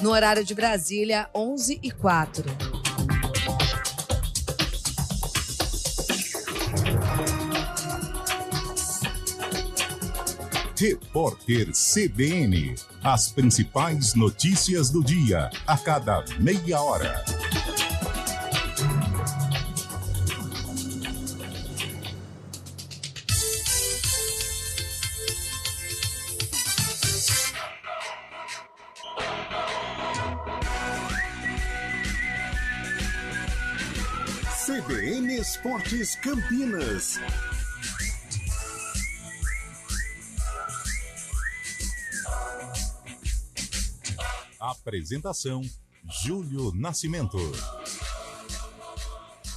No horário de Brasília, 11h04. Repórter CBN. As principais notícias do dia, a cada meia hora. CBN Esportes Campinas. Apresentação: Júlio Nascimento.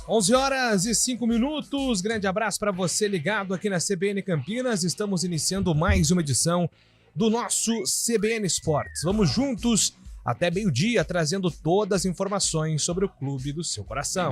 11h05. Grande abraço para você ligado aqui na CBN Campinas. Estamos iniciando mais uma edição do nosso CBN Esportes. Vamos juntos até meio-dia, trazendo todas as informações sobre o clube do seu coração.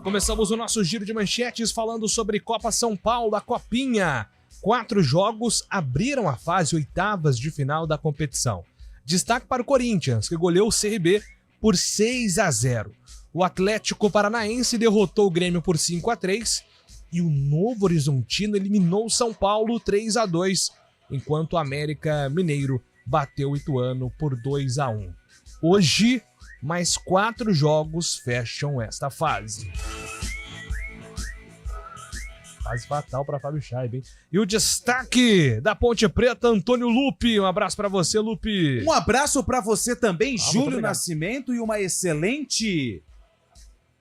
Começamos o nosso giro de manchetes falando sobre Copa São Paulo, a Copinha. 4 jogos abriram a fase oitavas de final da competição. Destaque para o Corinthians, que goleou o CRB por 6-0. O Atlético Paranaense derrotou o Grêmio por 5-3 e o Novo Horizontino eliminou o São Paulo 3-2, enquanto o América Mineiro bateu o Ituano por 2-1. Hoje, mais 4 jogos fecham esta fase. Fase fatal para Fábio Scheibe, hein? E o destaque da Ponte Preta, Antônio Lupi. Um abraço para você, Lupi. Um abraço para você também, Júlio Nascimento, e uma excelente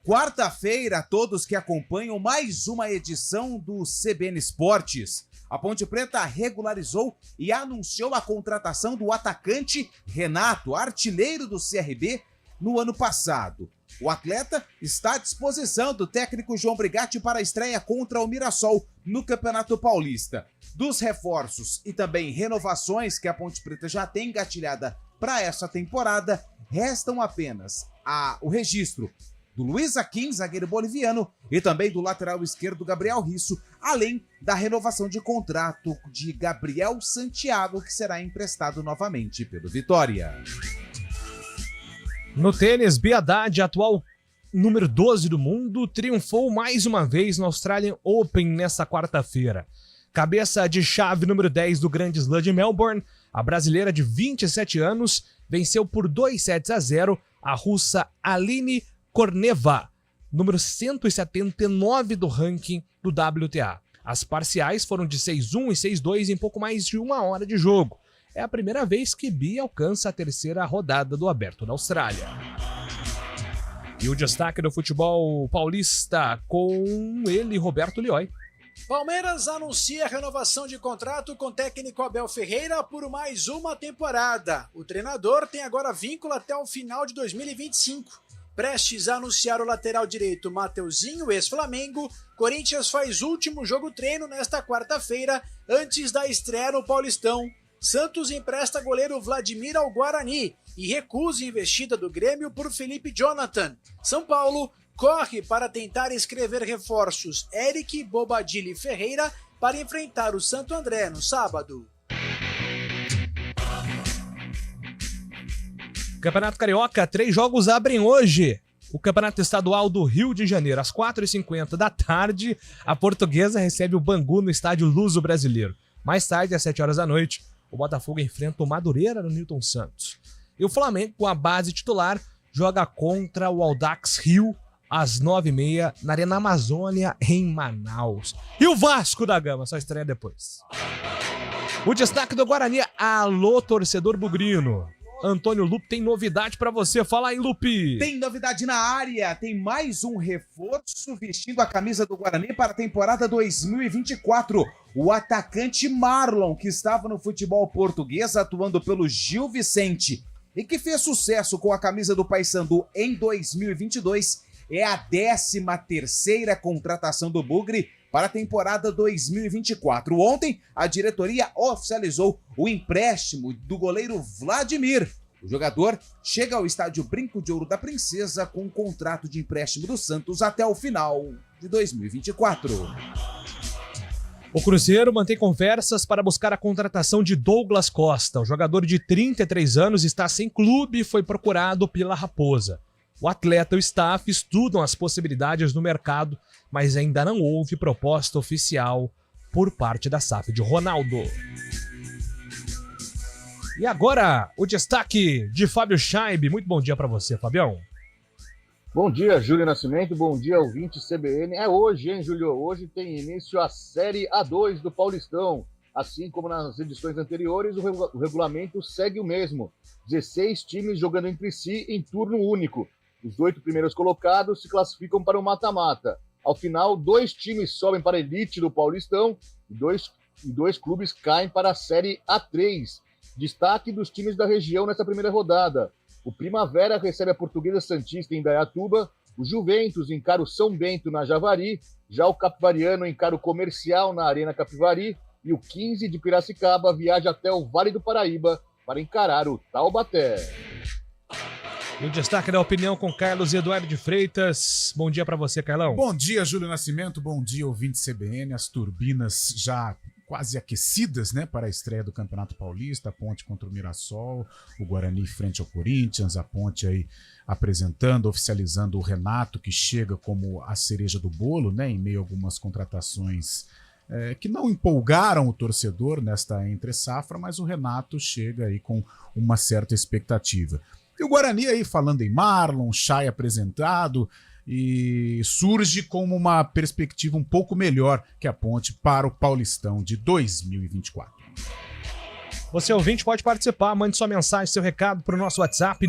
quarta-feira a todos que acompanham mais uma edição do CBN Esportes. A Ponte Preta regularizou e anunciou a contratação do atacante Renato, artilheiro do CRB no ano passado. O atleta está à disposição do técnico João Brigatti para a estreia contra o Mirassol no Campeonato Paulista. Dos reforços e também renovações que a Ponte Preta já tem engatilhada para essa temporada, restam apenas o registro do Luiz Aquim, zagueiro boliviano, e também do lateral esquerdo Gabriel Risso, além da renovação de contrato de Gabriel Santiago, que será emprestado novamente pelo Vitória. No tênis, Bia Haddad, atual número 12 do mundo, triunfou mais uma vez no Australian Open nesta quarta-feira. Cabeça de chave número 10 do Grand Slam de Melbourne, a brasileira de 27 anos venceu por 2-0 a russa Aline Korneva, número 179 do ranking do WTA. As parciais foram de 6-1 e 6-2 em pouco mais de uma hora de jogo. É a primeira vez que Bia alcança a terceira rodada do Aberto da Austrália. E o destaque do futebol paulista com ele, Roberto Lioy. Palmeiras anuncia a renovação de contrato com o técnico Abel Ferreira por mais uma temporada. O treinador tem agora vínculo até o final de 2025. Prestes a anunciar o lateral direito Mateuzinho, ex-Flamengo, Corinthians faz último jogo treino nesta quarta-feira, antes da estreia no Paulistão. Santos empresta goleiro Vladimir ao Guarani e recusa investida do Grêmio por Felipe Jonathan. São Paulo corre para tentar inscrever reforços Eric, Bobadilla e Ferreira para enfrentar o Santo André no sábado. Campeonato Carioca, 3 jogos abrem hoje. O Campeonato Estadual do Rio de Janeiro, às 4h50 da tarde, a Portuguesa recebe o Bangu no estádio Luso Brasileiro. Mais tarde, às 7 horas da noite, o Botafogo enfrenta o Madureira no Newton Santos. E o Flamengo, com a base titular, joga contra o Audax Rio às 9h30 na Arena Amazônia, em Manaus. E o Vasco da Gama só estreia depois. O destaque do Guarani, alô torcedor bugrino. Antônio Lupi tem novidade pra você. Fala aí, Lupi. Tem novidade na área. Tem mais um reforço vestindo a camisa do Guarani para a temporada 2024. O atacante Marlon, que estava no futebol português atuando pelo Gil Vicente e que fez sucesso com a camisa do Paysandu em 2022, é a 13ª contratação do Bugre para a temporada 2024. Ontem, a diretoria oficializou o empréstimo do goleiro Vladimir. O jogador chega ao estádio Brinco de Ouro da Princesa com um contrato de empréstimo do Santos até o final de 2024. O Cruzeiro mantém conversas para buscar a contratação de Douglas Costa. O jogador de 33 anos está sem clube e foi procurado pela Raposa. O atleta e o staff estudam as possibilidades no mercado, mas ainda não houve proposta oficial por parte da SAF de Ronaldo. E agora, o destaque de Fábio Scheib. Muito bom dia para você, Fabião. Bom dia, Júlio Nascimento. Bom dia, ouvinte CBN. É hoje, hein, Júlio? Hoje tem início a Série A2 do Paulistão. Assim como nas edições anteriores, o regulamento segue o mesmo. 16 times jogando entre si em turno único. Os 8 primeiros colocados se classificam para o mata-mata. Ao final, 2 times sobem para a elite do Paulistão e dois clubes caem para a Série A3. Destaque dos times da região nessa primeira rodada. O Primavera recebe a Portuguesa Santista em Indaiatuba, o Juventus encara o São Bento na Javari, já o Capivariano encara o Comercial na Arena Capivari e o 15 de Piracicaba viaja até o Vale do Paraíba para encarar o Taubaté. E o destaque da opinião com Carlos Eduardo de Freitas. Bom dia para você, Carlão. Bom dia, Júlio Nascimento. Bom dia, ouvinte CBN. As turbinas já quase aquecidas, né, para a estreia do Campeonato Paulista, a Ponte contra o Mirassol, o Guarani frente ao Corinthians, a Ponte aí apresentando, oficializando o Renato, que chega como a cereja do bolo, né, em meio a algumas contratações que não empolgaram o torcedor nesta entre-safra, mas o Renato chega aí com uma certa expectativa. E o Guarani aí falando em Marlon, Chay apresentado, e surge como uma perspectiva um pouco melhor que a Ponte para o Paulistão de 2024. Você, ouvinte, pode participar, mande sua mensagem, seu recado para o nosso WhatsApp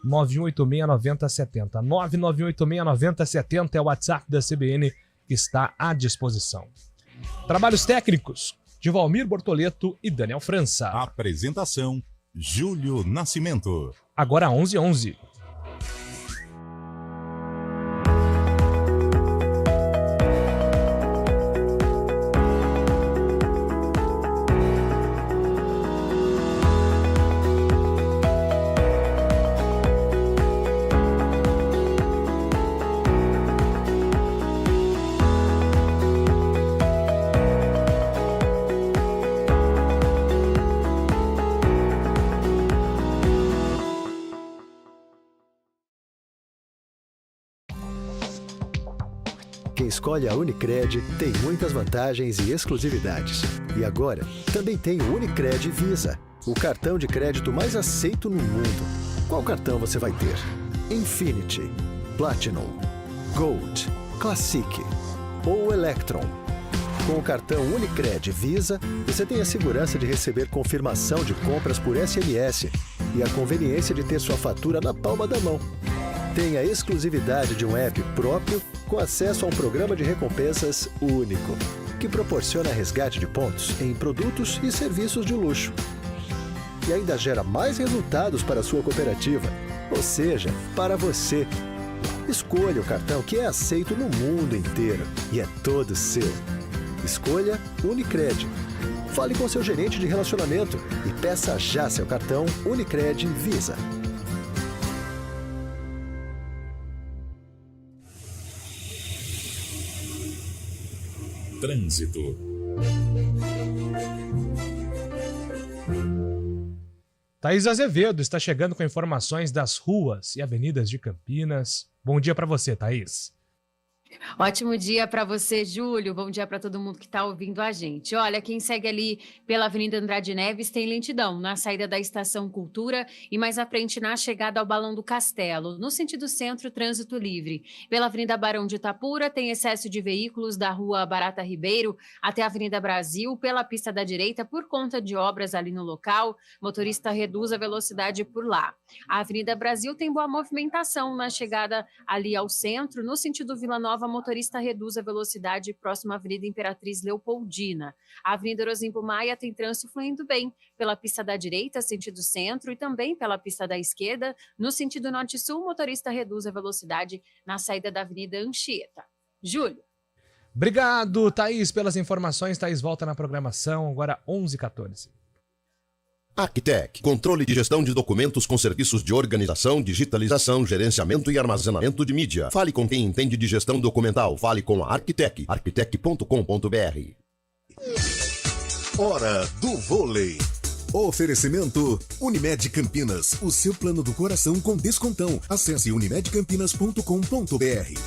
991869070. 991869070 é o WhatsApp da CBN que está à disposição. Trabalhos técnicos de Valmir Bortoleto e Daniel França. Apresentação, Júlio Nascimento. Agora 11h11. Quem escolhe a Unicred tem muitas vantagens e exclusividades. E agora, também tem o Unicred Visa, o cartão de crédito mais aceito no mundo. Qual cartão você vai ter? Infinity, Platinum, Gold, Classic ou Electron? Com o cartão Unicred Visa, você tem a segurança de receber confirmação de compras por SMS e a conveniência de ter sua fatura na palma da mão. Tem a exclusividade de um app próprio com acesso a um programa de recompensas único, que proporciona resgate de pontos em produtos e serviços de luxo. E ainda gera mais resultados para a sua cooperativa, ou seja, para você. Escolha o cartão que é aceito no mundo inteiro e é todo seu. Escolha Unicred. Fale com seu gerente de relacionamento e peça já seu cartão Unicred Visa. Trânsito. Thaís Azevedo está chegando com informações das ruas e avenidas de Campinas. Bom dia para você, Thaís. Ótimo dia para você, Júlio. Bom dia para todo mundo que está ouvindo a gente. Olha, quem segue ali pela Avenida Andrade Neves tem lentidão na saída da Estação Cultura e mais à frente na chegada ao Balão do Castelo. No sentido centro, trânsito livre. Pela Avenida Barão de Itapura tem excesso de veículos da Rua Barata Ribeiro até a Avenida Brasil pela pista da direita por conta de obras ali no local. Motorista reduz a velocidade por lá. A Avenida Brasil tem boa movimentação na chegada ali ao centro. No sentido Vila Nova, motorista reduz a velocidade próximo à Avenida Imperatriz Leopoldina. A Avenida Rosimbo Maia tem trânsito fluindo bem pela pista da direita, sentido centro, e também pela pista da esquerda. No sentido norte-sul, motorista reduz a velocidade na saída da Avenida Anchieta. Júlio. Obrigado, Thaís, pelas informações. Thaís volta na programação, agora 11h14. Arquitec, controle de gestão de documentos com serviços de organização, digitalização, gerenciamento e armazenamento de mídia. Fale com quem entende de gestão documental. Fale com a Arquitec, arquitec.com.br. Hora do vôlei. Oferecimento Unimed Campinas, o seu plano do coração com descontão. Acesse unimedcampinas.com.br.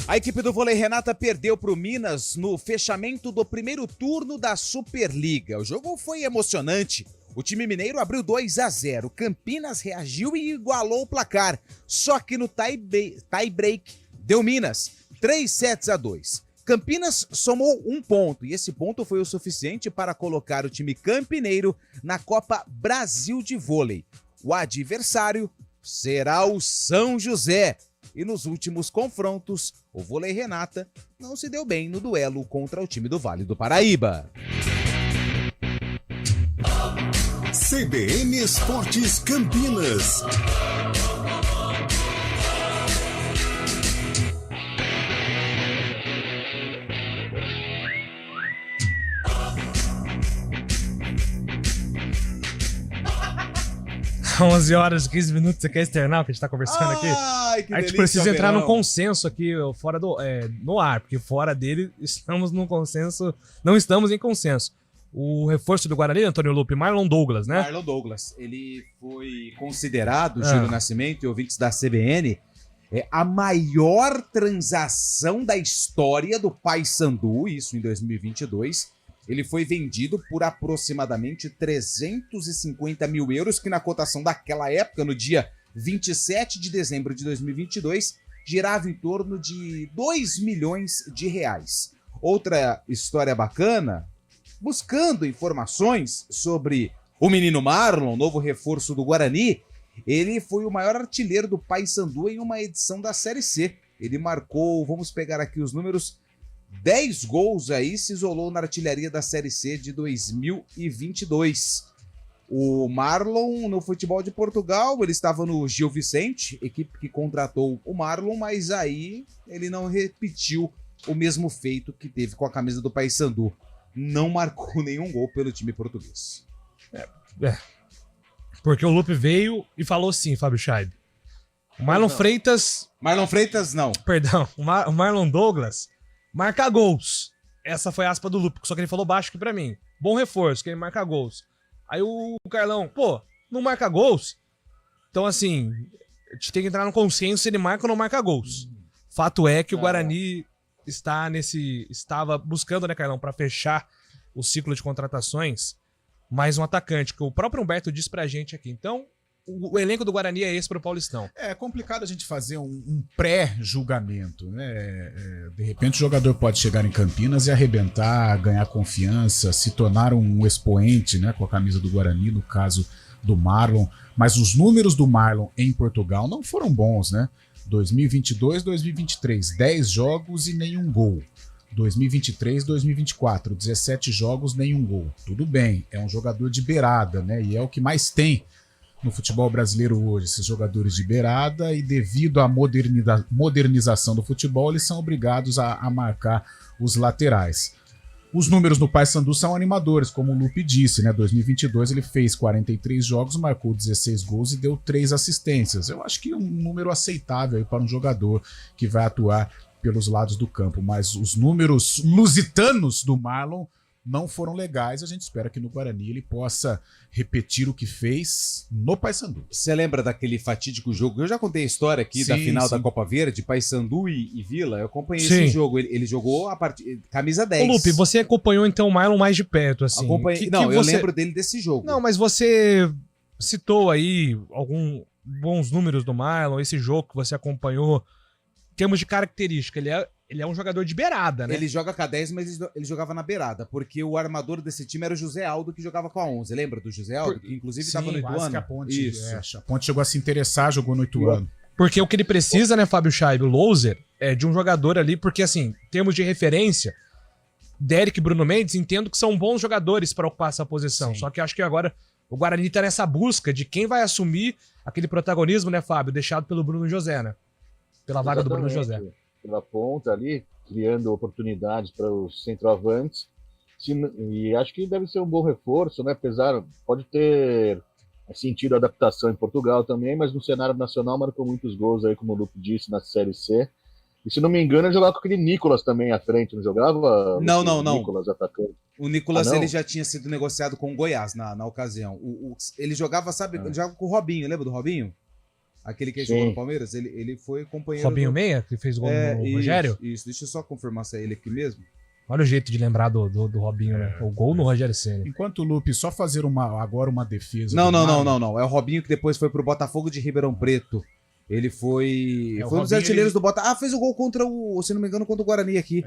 A equipe do vôlei Renata perdeu para o Minas no fechamento do primeiro turno da Superliga. O jogo foi emocionante. O time mineiro abriu 2-0. Campinas reagiu e igualou o placar. Só que no tie-break deu Minas 3-2. Campinas somou 1 ponto e esse ponto foi o suficiente para colocar o time campineiro na Copa Brasil de Vôlei. O adversário será o São José. E nos últimos confrontos, o vôlei Renata não se deu bem no duelo contra o time do Vale do Paraíba. CBN Esportes Campinas. Às 11 horas e 15 minutos, você quer externar o que a gente tá conversando aqui? Ai, que a gente delícia, precisa entrar verão. num consenso aqui, fora do, no ar, porque fora dele estamos num consenso, não estamos em consenso. O reforço do Guarani, Antônio Lupe, Marlon Douglas, né? Marlon Douglas, ele foi considerado, Júlio Nascimento e ouvintes da CBN, a maior transação da história do Paysandu, isso em 2022. Ele foi vendido por aproximadamente 350 mil euros, que na cotação daquela época, no dia 27 de dezembro de 2022, girava em torno de 2 milhões de reais. Outra história bacana, buscando informações sobre o menino Marlon, novo reforço do Guarani, ele foi o maior artilheiro do Paysandu em uma edição da Série C. Ele marcou, vamos pegar aqui os números, 10 gols aí, se isolou na artilharia da Série C de 2022. O Marlon, no futebol de Portugal, ele estava no Gil Vicente, equipe que contratou o Marlon, mas aí ele não repetiu o mesmo feito que teve com a camisa do Paysandu. Não marcou nenhum gol pelo time português. Porque o Lupe veio e falou sim, Fábio Scheib. O Marlon Freitas... Marlon Freitas, não. Perdão, o Marlon Douglas marca gols. Essa foi a aspa do Lupe, só que ele falou baixo aqui pra mim. Bom reforço, que ele marca gols. Aí o Carlão, não marca gols? Então, assim, a gente tem que entrar no consenso se ele marca ou não marca gols. Fato é que o Guarani estava buscando, né, Carlão, pra fechar o ciclo de contratações, mais um atacante, que o próprio Humberto disse pra gente aqui. Então, o elenco do Guarani é esse pro Paulistão. É complicado a gente fazer um pré-julgamento, né? De repente o jogador pode chegar em Campinas e arrebentar, ganhar confiança, se tornar um expoente, né, com a camisa do Guarani, no caso do Marlon. Mas os números do Marlon em Portugal não foram bons, né? 2022, 2023, 10 jogos e nenhum gol. 2023, 2024, 17 jogos, nenhum gol. Tudo bem, é um jogador de beirada, né? E é o que mais tem no futebol brasileiro hoje, esses jogadores de beirada, e devido à modernização do futebol, eles são obrigados a marcar os laterais. Os números no Paysandu são animadores, como o Lupe disse, né? 2022 ele fez 43 jogos, marcou 16 gols e deu 3 assistências. Eu acho que é um número aceitável aí para um jogador que vai atuar pelos lados do campo, mas os números lusitanos do Marlon não foram legais. A gente espera que no Guarani ele possa repetir o que fez no Paysandu. Você lembra daquele fatídico jogo? Eu já contei a história aqui da final da Copa Verde, Paysandu e Vila. Eu acompanhei esse jogo. Ele jogou a camisa 10. Ô, Lupe, você acompanhou então o Marlon mais de perto, assim. Acompanhei. Eu lembro dele desse jogo. Não, mas você citou aí alguns bons números do Marlon, esse jogo que você acompanhou. Em termos de característica, ele é um jogador de beirada, né? Ele joga com a 10, mas ele jogava na beirada, porque o armador desse time era o José Aldo, que jogava com a 11. Lembra do José Aldo? Que inclusive estava no Ituano. A Ponte chegou a se interessar, jogou no Ituano. Porque o que ele precisa, né, Fábio Scheib, o Louser, é de um jogador ali, porque assim, em termos de referência, Derek e Bruno Mendes, entendo que são bons jogadores para ocupar essa posição. Sim. Só que acho que agora o Guarani tá nessa busca de quem vai assumir aquele protagonismo, né, Fábio, deixado pelo Bruno José, né? Pela vaga do Bruno José. Pela ponta ali. criando oportunidades para os centroavantes. E acho que deve ser um bom reforço, né? Apesar, pode ter sentido adaptação em Portugal também, mas no cenário nacional marcou muitos gols aí, como o Lupe disse, na Série C. E se não me engano, ele jogava com aquele Nicolas também à frente, não jogava? Não. Nicolas atacante. O Nicolas, ele já tinha sido negociado com o Goiás na ocasião. Ele jogava, sabe, ele jogava com o Robinho, lembra do Robinho? Aquele que jogou no Palmeiras, ele foi companheiro Robinho Meia, que fez gol no Rogério? Isso, deixa eu só confirmar se é ele aqui mesmo. Olha o jeito de lembrar do Robinho, né? O gol no Rogério Ceni. Enquanto o Lupe só fazer agora uma defesa. Não. É o Robinho que depois foi pro Botafogo de Ribeirão Preto. Ele foi um dos artilheiros do Botafogo. Fez o gol contra se não me engano, contra o Guarani aqui.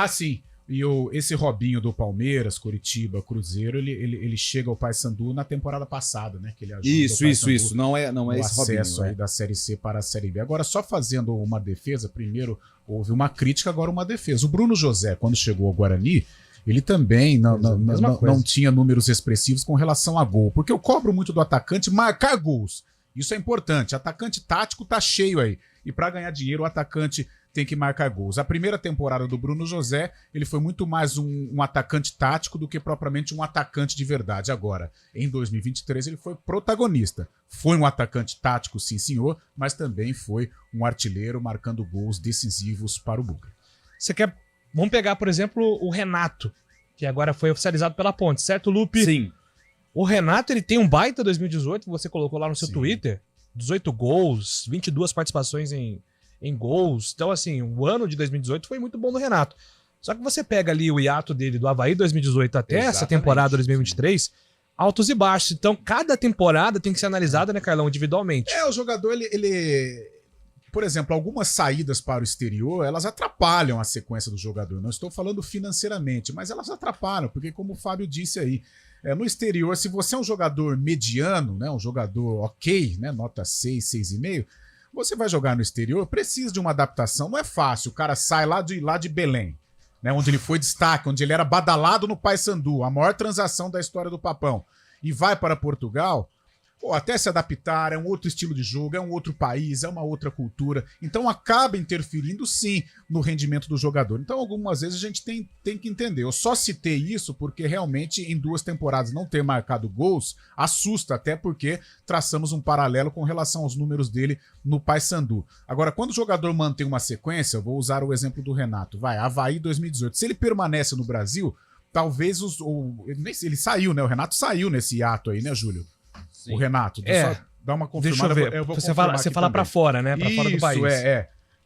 Sim. E esse Robinho do Palmeiras, Coritiba, Cruzeiro, ele chega ao Paysandu na temporada passada, né? Que ele ajuda Isso. Não é esse Robinho. Acesso aí da Série C para a Série B. Agora, só fazendo uma defesa, primeiro houve uma crítica, agora uma defesa. O Bruno José, quando chegou ao Guarani, ele também não tinha números expressivos com relação a gol. Porque eu cobro muito do atacante marcar gols. Isso é importante. Atacante tático tá cheio aí. E para ganhar dinheiro, o atacante tem que marcar gols. A primeira temporada do Bruno José, ele foi muito mais um atacante tático do que propriamente um atacante de verdade. Agora, em 2023, ele foi protagonista. Foi um atacante tático, sim senhor, mas também foi um artilheiro marcando gols decisivos para o Boca. Vamos pegar, por exemplo, o Renato, que agora foi oficializado pela Ponte, certo, Lupe? Sim. O Renato, ele tem um baita 2018, você colocou lá no seu Twitter, 18 gols, 22 participações em gols. Então, assim, o ano de 2018 foi muito bom do Renato. Só que você pega ali o hiato dele do Avaí 2018 até essa temporada 2023, altos e baixos. Então, cada temporada tem que ser analisada, né, Carlão, individualmente. O jogador, por exemplo, algumas saídas para o exterior, elas atrapalham a sequência do jogador. Não estou falando financeiramente, mas elas atrapalham, porque como o Fábio disse aí, no exterior, se você é um jogador mediano, né, um jogador ok, né, nota 6, 6,5, você vai jogar no exterior, precisa de uma adaptação. Não é fácil, o cara sai lá de Belém, né, onde ele foi destaque, onde ele era badalado no Paysandu, a maior transação da história do Papão, e vai para Portugal. Até se adaptar, é um outro estilo de jogo, é um outro país, é uma outra cultura. Então acaba interferindo, sim, no rendimento do jogador. Então algumas vezes a gente tem que entender. Eu só citei isso porque realmente em 2 temporadas não ter marcado gols assusta, até porque traçamos um paralelo com relação aos números dele no Paysandu. Agora, quando o jogador mantém uma sequência, eu vou usar o exemplo do Renato. Avaí 2018. Se ele permanece no Brasil, talvez ele saiu, né? O Renato saiu nesse hiato aí, né, Júlio? Sim. O Renato, só dar uma confirmada. Deixa eu ver. Você fala pra fora, né? Pra fora do país.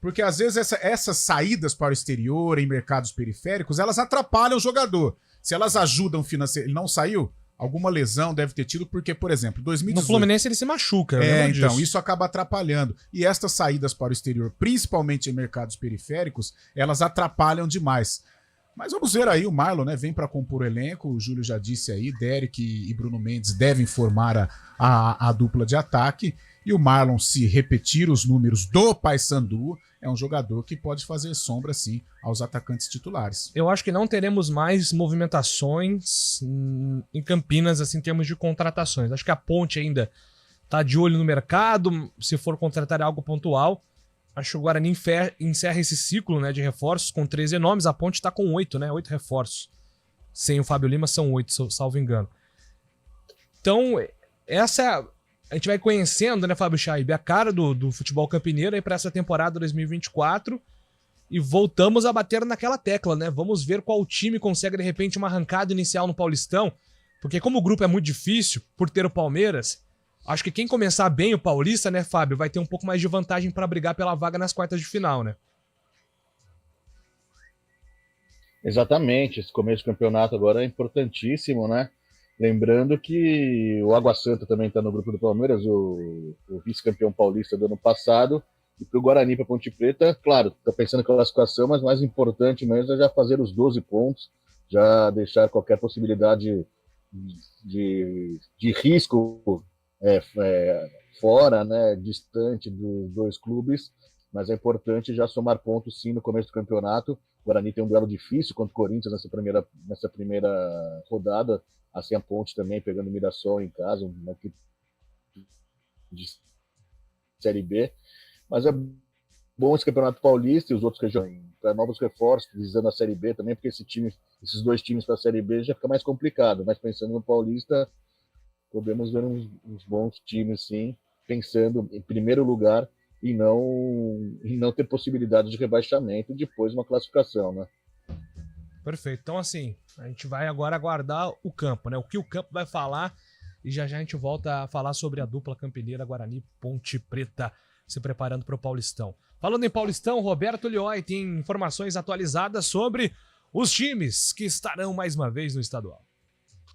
Porque às vezes essas saídas para o exterior, em mercados periféricos, elas atrapalham o jogador. Se elas ajudam financeiramente. Ele não saiu? Alguma lesão deve ter tido, porque, por exemplo, 2018... No Fluminense ele se machuca. Então, isso acaba atrapalhando. E estas saídas para o exterior, principalmente em mercados periféricos, elas atrapalham demais. Mas vamos ver aí, o Marlon, né, vem para compor o elenco, o Júlio já disse aí, Derek e Bruno Mendes devem formar a dupla de ataque, e o Marlon, se repetir os números do Paysandu, é um jogador que pode fazer sombra, sim, aos atacantes titulares. Eu acho que não teremos mais movimentações em Campinas, assim, em termos de contratações. Acho que a Ponte ainda tá de olho no mercado, se for contratar algo pontual. Acho que o Guarani encerra esse ciclo, né, de reforços com 13 nomes. A Ponte está com 8, né? 8 reforços. Sem o Fábio Lima são 8, salvo engano. Então, a gente vai conhecendo, né, Fábio Chaib, a cara do futebol campineiro aí para essa temporada 2024 e voltamos a bater naquela tecla, né? Vamos ver qual time consegue, de repente, uma arrancada inicial no Paulistão, porque como o grupo é muito difícil, por ter o Palmeiras, acho que quem começar bem o Paulista, né, Fábio, vai ter um pouco mais de vantagem para brigar pela vaga nas quartas de final, né? Exatamente, esse começo do campeonato agora é importantíssimo, né? Lembrando que o Água Santa também está no grupo do Palmeiras, o vice-campeão paulista do ano passado, e para o Guarani, para a Ponte Preta, claro, está pensando em classificação, mas mais importante mesmo é já fazer os 12 pontos, já deixar qualquer possibilidade de risco fora, né, distante dos 2 clubes, mas é importante já somar pontos sim no começo do campeonato. O Guarani tem um duelo difícil contra o Corinthians nessa primeira rodada, assim a Ponte também pegando o Mirassol em casa, uma equipe de Série B, mas é bom esse campeonato paulista e os outros regiões para novos reforços, visando a Série B também, porque esses 2 times para a Série B já fica mais complicado. Mas pensando no Paulista, podemos ver uns bons times, sim, pensando em primeiro lugar e não ter possibilidade de rebaixamento e depois uma classificação, né? Perfeito. Então, assim, a gente vai agora aguardar o campo, né? O que o campo vai falar e já a gente volta a falar sobre a dupla campineira Guarani Ponte Preta se preparando para o Paulistão. Falando em Paulistão, Roberto Lioy tem informações atualizadas sobre os times que estarão mais uma vez no estadual.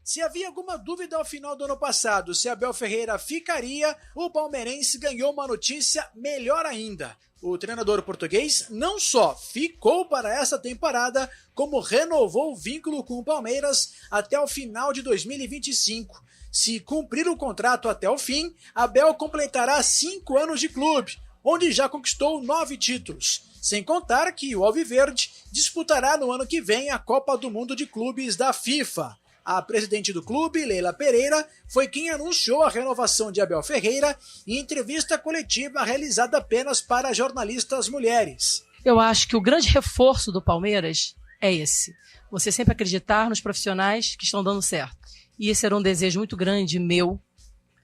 Se havia alguma dúvida ao final do ano passado se Abel Ferreira ficaria, o palmeirense ganhou uma notícia melhor ainda. O treinador português não só ficou para essa temporada, como renovou o vínculo com o Palmeiras até o final de 2025. Se cumprir o contrato até o fim, Abel completará 5 anos de clube, onde já conquistou 9 títulos. Sem contar que o Alviverde disputará no ano que vem a Copa do Mundo de Clubes da FIFA. A presidente do clube, Leila Pereira, foi quem anunciou a renovação de Abel Ferreira em entrevista coletiva realizada apenas para jornalistas mulheres. Eu acho que o grande reforço do Palmeiras é esse. Você sempre acreditar nos profissionais que estão dando certo. E esse era um desejo muito grande meu,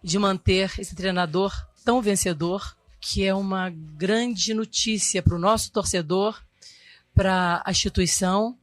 de manter esse treinador tão vencedor, que é uma grande notícia para o nosso torcedor, para a instituição,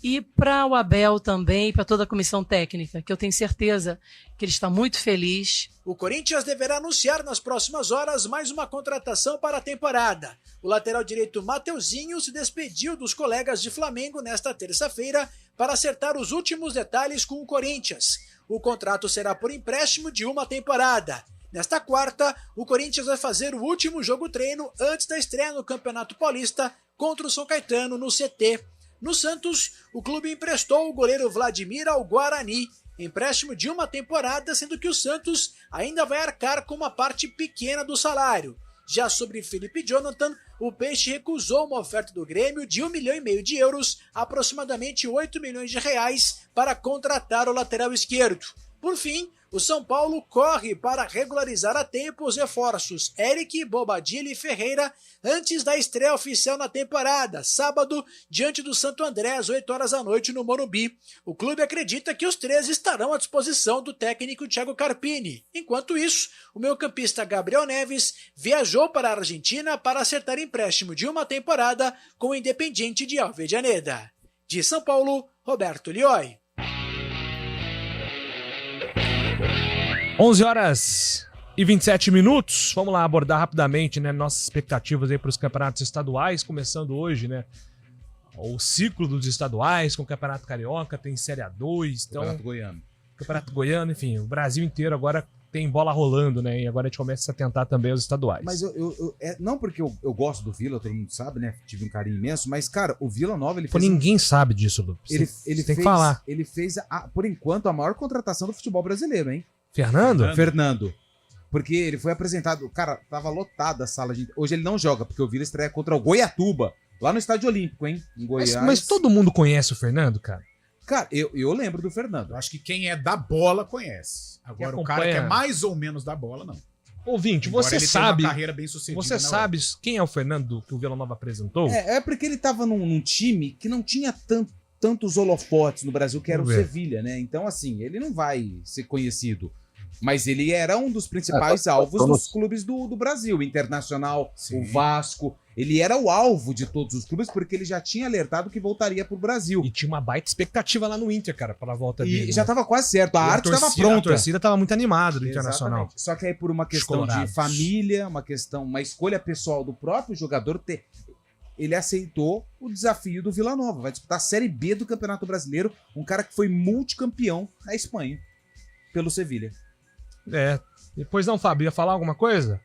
e para o Abel também, para toda a comissão técnica, que eu tenho certeza que ele está muito feliz. O Corinthians deverá anunciar nas próximas horas mais uma contratação para a temporada. O lateral direito Mateuzinho se despediu dos colegas de Flamengo nesta terça-feira para acertar os últimos detalhes com o Corinthians. O contrato será por empréstimo de uma temporada. Nesta quarta, o Corinthians vai fazer o último jogo-treino antes da estreia no Campeonato Paulista contra o São Caetano no CT. No Santos, o clube emprestou o goleiro Vladimir ao Guarani, empréstimo de uma temporada, sendo que o Santos ainda vai arcar com uma parte pequena do salário. Já sobre Felipe Jonathan, o Peixe recusou uma oferta do Grêmio de 1,5 milhão de euros, aproximadamente 8 milhões de reais, para contratar o lateral esquerdo. Por fim, o São Paulo corre para regularizar a tempo os reforços Eric, Bobadilla e Ferreira antes da estreia oficial na temporada, sábado, diante do Santo André, às 8 horas da noite no Morumbi. O clube acredita que os 13 estarão à disposição do técnico Thiago Carpini. Enquanto isso, o meio-campista Gabriel Neves viajou para a Argentina para acertar empréstimo de uma temporada com o Independiente de Avellaneda. De São Paulo, Roberto Lioy. 11h27. Vamos lá abordar rapidamente, né, nossas expectativas aí para os campeonatos estaduais, começando hoje, né, o ciclo dos estaduais com o Campeonato Carioca, tem Série A2, então, Campeonato Goiano, enfim, o Brasil inteiro agora tem bola rolando, né, e agora a gente começa a tentar também os estaduais. Mas não porque eu gosto do Vila, todo mundo sabe, né, tive um carinho imenso, mas, cara, o Vila Nova, ele fez... Ninguém sabe disso, Lu. Ele tem que falar. Ele fez, por enquanto, a maior contratação do futebol brasileiro, hein? Fernando. Porque ele foi apresentado, cara, tava lotada a sala de... Hoje ele não joga, porque o Vila estreia contra o Goiatuba, lá no Estádio Olímpico, hein? Em Goiás. Mas todo mundo conhece o Fernando, cara? Cara, eu lembro do Fernando. Eu acho que quem é da bola conhece. Agora, o cara que é mais ou menos da bola, não. Ouvinte, embora você ele sabe... tenha uma carreira bem sucedida, você sabe quem é o Fernando que o Vila Nova apresentou? É porque ele tava num time que não tinha tantos holofotes no Brasil, que era o Sevilha, né? Então, assim, ele não vai ser conhecido. Mas ele era um dos principais alvos dos clubes do Brasil, o Internacional, sim, o Vasco. Ele era o alvo de todos os clubes, porque ele já tinha alertado que voltaria pro Brasil. E tinha uma baita expectativa lá no Inter, cara, pela volta dele. E já tava quase certo, a arte tava pronta. A torcida tava muito animada do Internacional. Só que aí por uma questão de família, uma escolha pessoal do próprio jogador, ele aceitou o desafio do Vila Nova. Vai disputar a Série B do Campeonato Brasileiro, um cara que foi multicampeão na Espanha, pelo Sevilha. Depois não, Fábio, ia falar alguma coisa?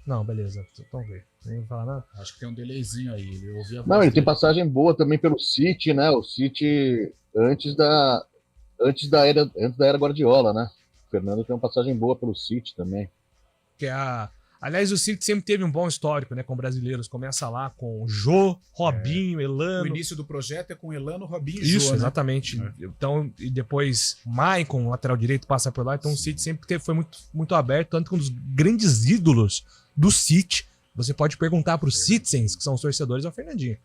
Não, beleza, vamos ver. Não ia falar nada? Acho que tem um delayzinho aí. Ele tem passagem boa também pelo City, né? O City antes da era Guardiola, né? O Fernando tem uma passagem boa pelo City também. Aliás, o City sempre teve um bom histórico, né, com brasileiros. Começa lá com Jô, Robinho, Elano. O início do projeto é com Elano, Robinho e Jô. Isso, né? exatamente. Então, e depois Maicon, lateral direito, passa por lá. Então o City sempre foi muito, muito aberto, tanto que um dos grandes ídolos do City você pode perguntar para os Citizens, que são os torcedores, ao Fernandinho.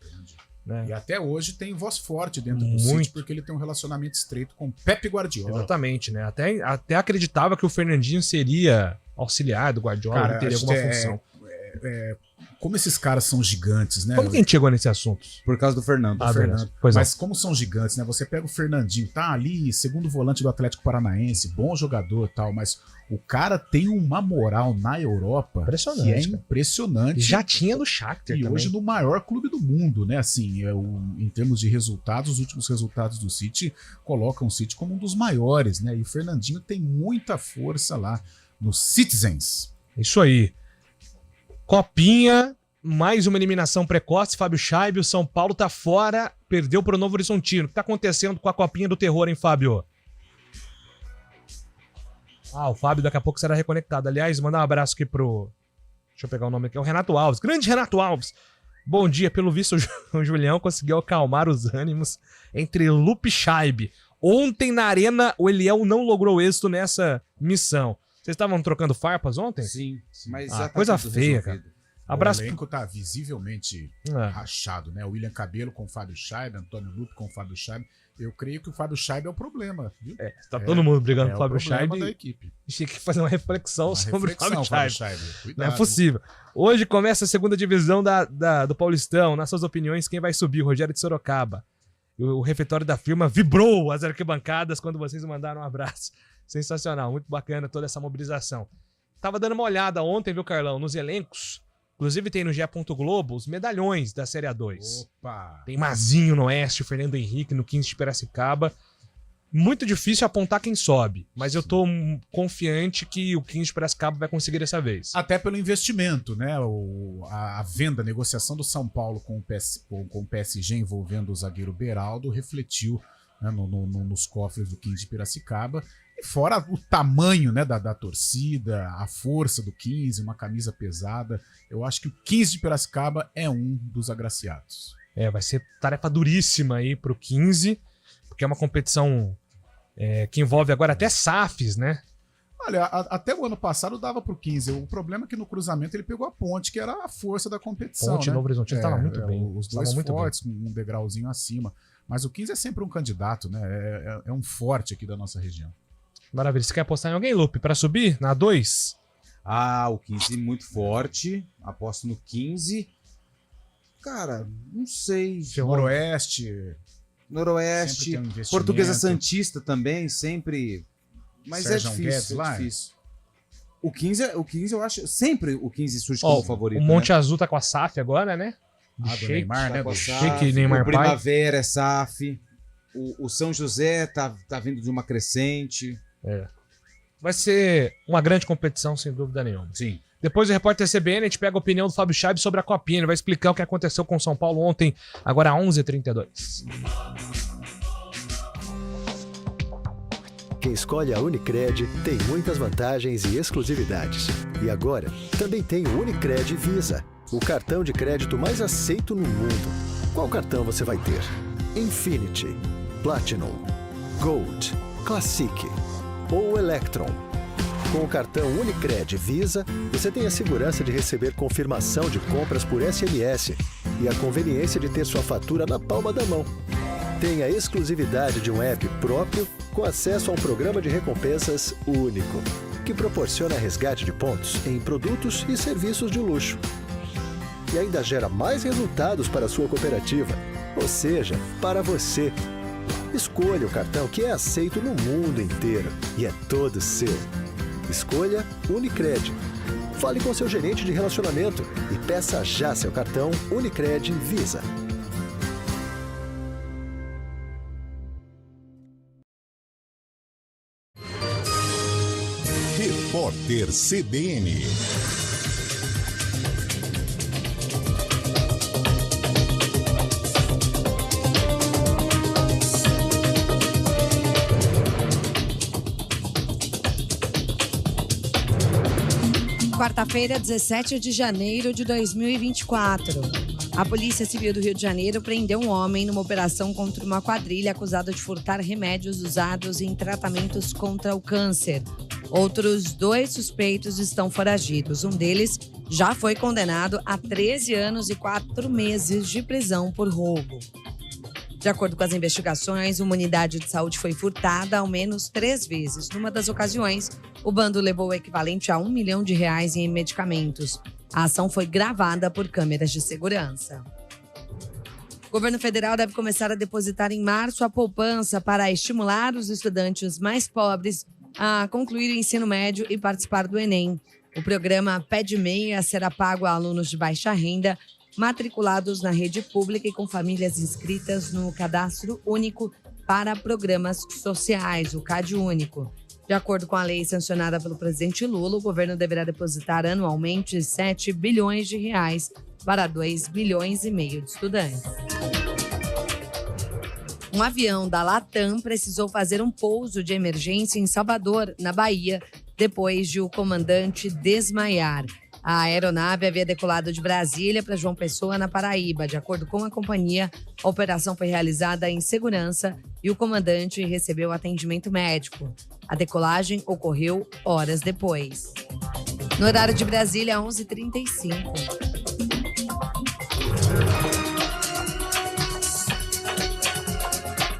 Né? E até hoje tem voz forte dentro do City, porque ele tem um relacionamento estreito com Pep Guardiola. Exatamente, né? Até acreditava que o Fernandinho seria auxiliar do Guardiola, cara, teria alguma função. Como esses caras são gigantes, né? Como que a gente chegou nesse assunto? Por causa do Fernando. Mas como são gigantes, né? Você pega o Fernandinho, tá ali, segundo volante do Atlético Paranaense, bom jogador e tal, mas o cara tem uma moral na Europa que é impressionante. Já tinha no Shakhtar e também. Hoje no maior clube do mundo, né? Assim, em termos de resultados, os últimos resultados do City colocam o City como um dos maiores, né? E o Fernandinho tem muita força lá no Citizens. Isso aí. Copinha, mais uma eliminação precoce, Fábio Scheibe, o São Paulo tá fora, perdeu pro Novo Horizontino. O que tá acontecendo com a Copinha do Terror, hein, Fábio? O Fábio daqui a pouco será reconectado. Aliás, mandar um abraço aqui pro... Deixa eu pegar o nome aqui, é o Renato Alves. Grande Renato Alves. Bom dia, pelo visto o Julião conseguiu acalmar os ânimos entre Lupe e Scheibe. Ontem na Arena, o Eliel não logrou êxito nessa missão. Vocês estavam trocando farpas ontem? Sim, mas já coisa feia, cara. Abraço. O elenco tá visivelmente rachado, né? O William Cabelo com o Fábio Scheibe, Antônio Lupe com o Fábio Scheibe. Eu creio que o Fábio Scheibe é o problema, viu? Tá todo mundo brigando com o Fábio Scheibe. Da equipe. Tinha que fazer uma reflexão sobre o Fábio Scheibe. Cuidado, não é possível. Hoje começa a segunda divisão do Paulistão. Nas suas opiniões, quem vai subir? Rogério de Sorocaba. O refeitório da firma vibrou as arquibancadas quando vocês mandaram um abraço. Sensacional, muito bacana toda essa mobilização. Tava dando uma olhada ontem, viu, Carlão, nos elencos. Inclusive tem no GE. Globo os medalhões da Série A2. Opa! Tem Mazinho no Oeste, Fernando Henrique no 15 de Piracicaba. Muito difícil apontar quem sobe, mas eu tô confiante que o 15 de Piracicaba vai conseguir dessa vez. Até pelo investimento, né? A venda, a negociação do São Paulo com o PSG envolvendo o zagueiro Beraldo refletiu, né, nos cofres do 15 de Piracicaba. E fora o tamanho, né, da torcida, a força do 15, uma camisa pesada. Eu acho que o 15 de Piracicaba é um dos agraciados. Vai ser tarefa duríssima aí pro 15, porque é uma competição que envolve agora até SAFs, né? Olha, até o ano passado dava pro 15. O problema é que no cruzamento ele pegou a Ponte, que era a força da competição. Ponte, né? Novo Horizontino tava muito bem. Os dois fortes, com um degrauzinho acima. Mas o 15 é sempre um candidato, né? É um forte aqui da nossa região. Maravilha. Você quer apostar em alguém, Lupe, pra subir na 2? O 15 muito forte. Aposto no 15. Cara, não sei. Noroeste. Portuguesa Santista também, sempre. Mas Sérgio é difícil, difícil. O 15 eu acho. Sempre o 15 surge como favorito. O Monte Azul tá com a SAF agora, né? Do Neymar, né? Do Sheik, Neymar o Primavera é SAF. O São José tá vindo de uma crescente. Vai ser uma grande competição, sem dúvida nenhuma. Sim. Depois do repórter CBN, a gente pega a opinião do Fábio Scheibe sobre a Copinha. Ele vai explicar o que aconteceu com o São Paulo ontem, agora às 11h32. Quem escolhe a Unicred tem muitas vantagens e exclusividades. E agora, também tem o Unicred Visa, o cartão de crédito mais aceito no mundo. Qual cartão você vai ter? Infinity, Platinum, Gold, Classic ou Electron. Com o cartão Unicred Visa, você tem a segurança de receber confirmação de compras por SMS e a conveniência de ter sua fatura na palma da mão. Tem a exclusividade de um app próprio com acesso a um programa de recompensas único, que proporciona resgate de pontos em produtos e serviços de luxo. E ainda gera mais resultados para a sua cooperativa, ou seja, para você. Escolha o cartão que é aceito no mundo inteiro e é todo seu. Escolha Unicred. Fale com seu gerente de relacionamento e peça já seu cartão Unicred Visa. Repórter CBN. Quarta-feira, 17 de janeiro de 2024. A Polícia Civil do Rio de Janeiro prendeu um homem numa operação contra uma quadrilha acusada de furtar remédios usados em tratamentos contra o câncer. Outros 2 suspeitos estão foragidos. Um deles já foi condenado a 13 anos e 4 meses de prisão por roubo. De acordo com as investigações, uma unidade de saúde foi furtada ao menos 3 vezes. Numa das ocasiões, o bando levou o equivalente a R$1 milhão em medicamentos. A ação foi gravada por câmeras de segurança. O governo federal deve começar a depositar em março a poupança para estimular os estudantes mais pobres a concluir o ensino médio e participar do Enem. O programa Pede Meia será pago a alunos de baixa renda, matriculados na rede pública e com famílias inscritas no Cadastro Único para Programas Sociais, o CadÚnico. De acordo com a lei sancionada pelo presidente Lula, o governo deverá depositar anualmente R$7 bilhões para 2,5 milhões de estudantes. Um avião da Latam precisou fazer um pouso de emergência em Salvador, na Bahia, depois de o comandante desmaiar. A aeronave havia decolado de Brasília para João Pessoa, na Paraíba. De acordo com a companhia, a operação foi realizada em segurança e o comandante recebeu atendimento médico. A decolagem ocorreu horas depois. No horário de Brasília, 11h35.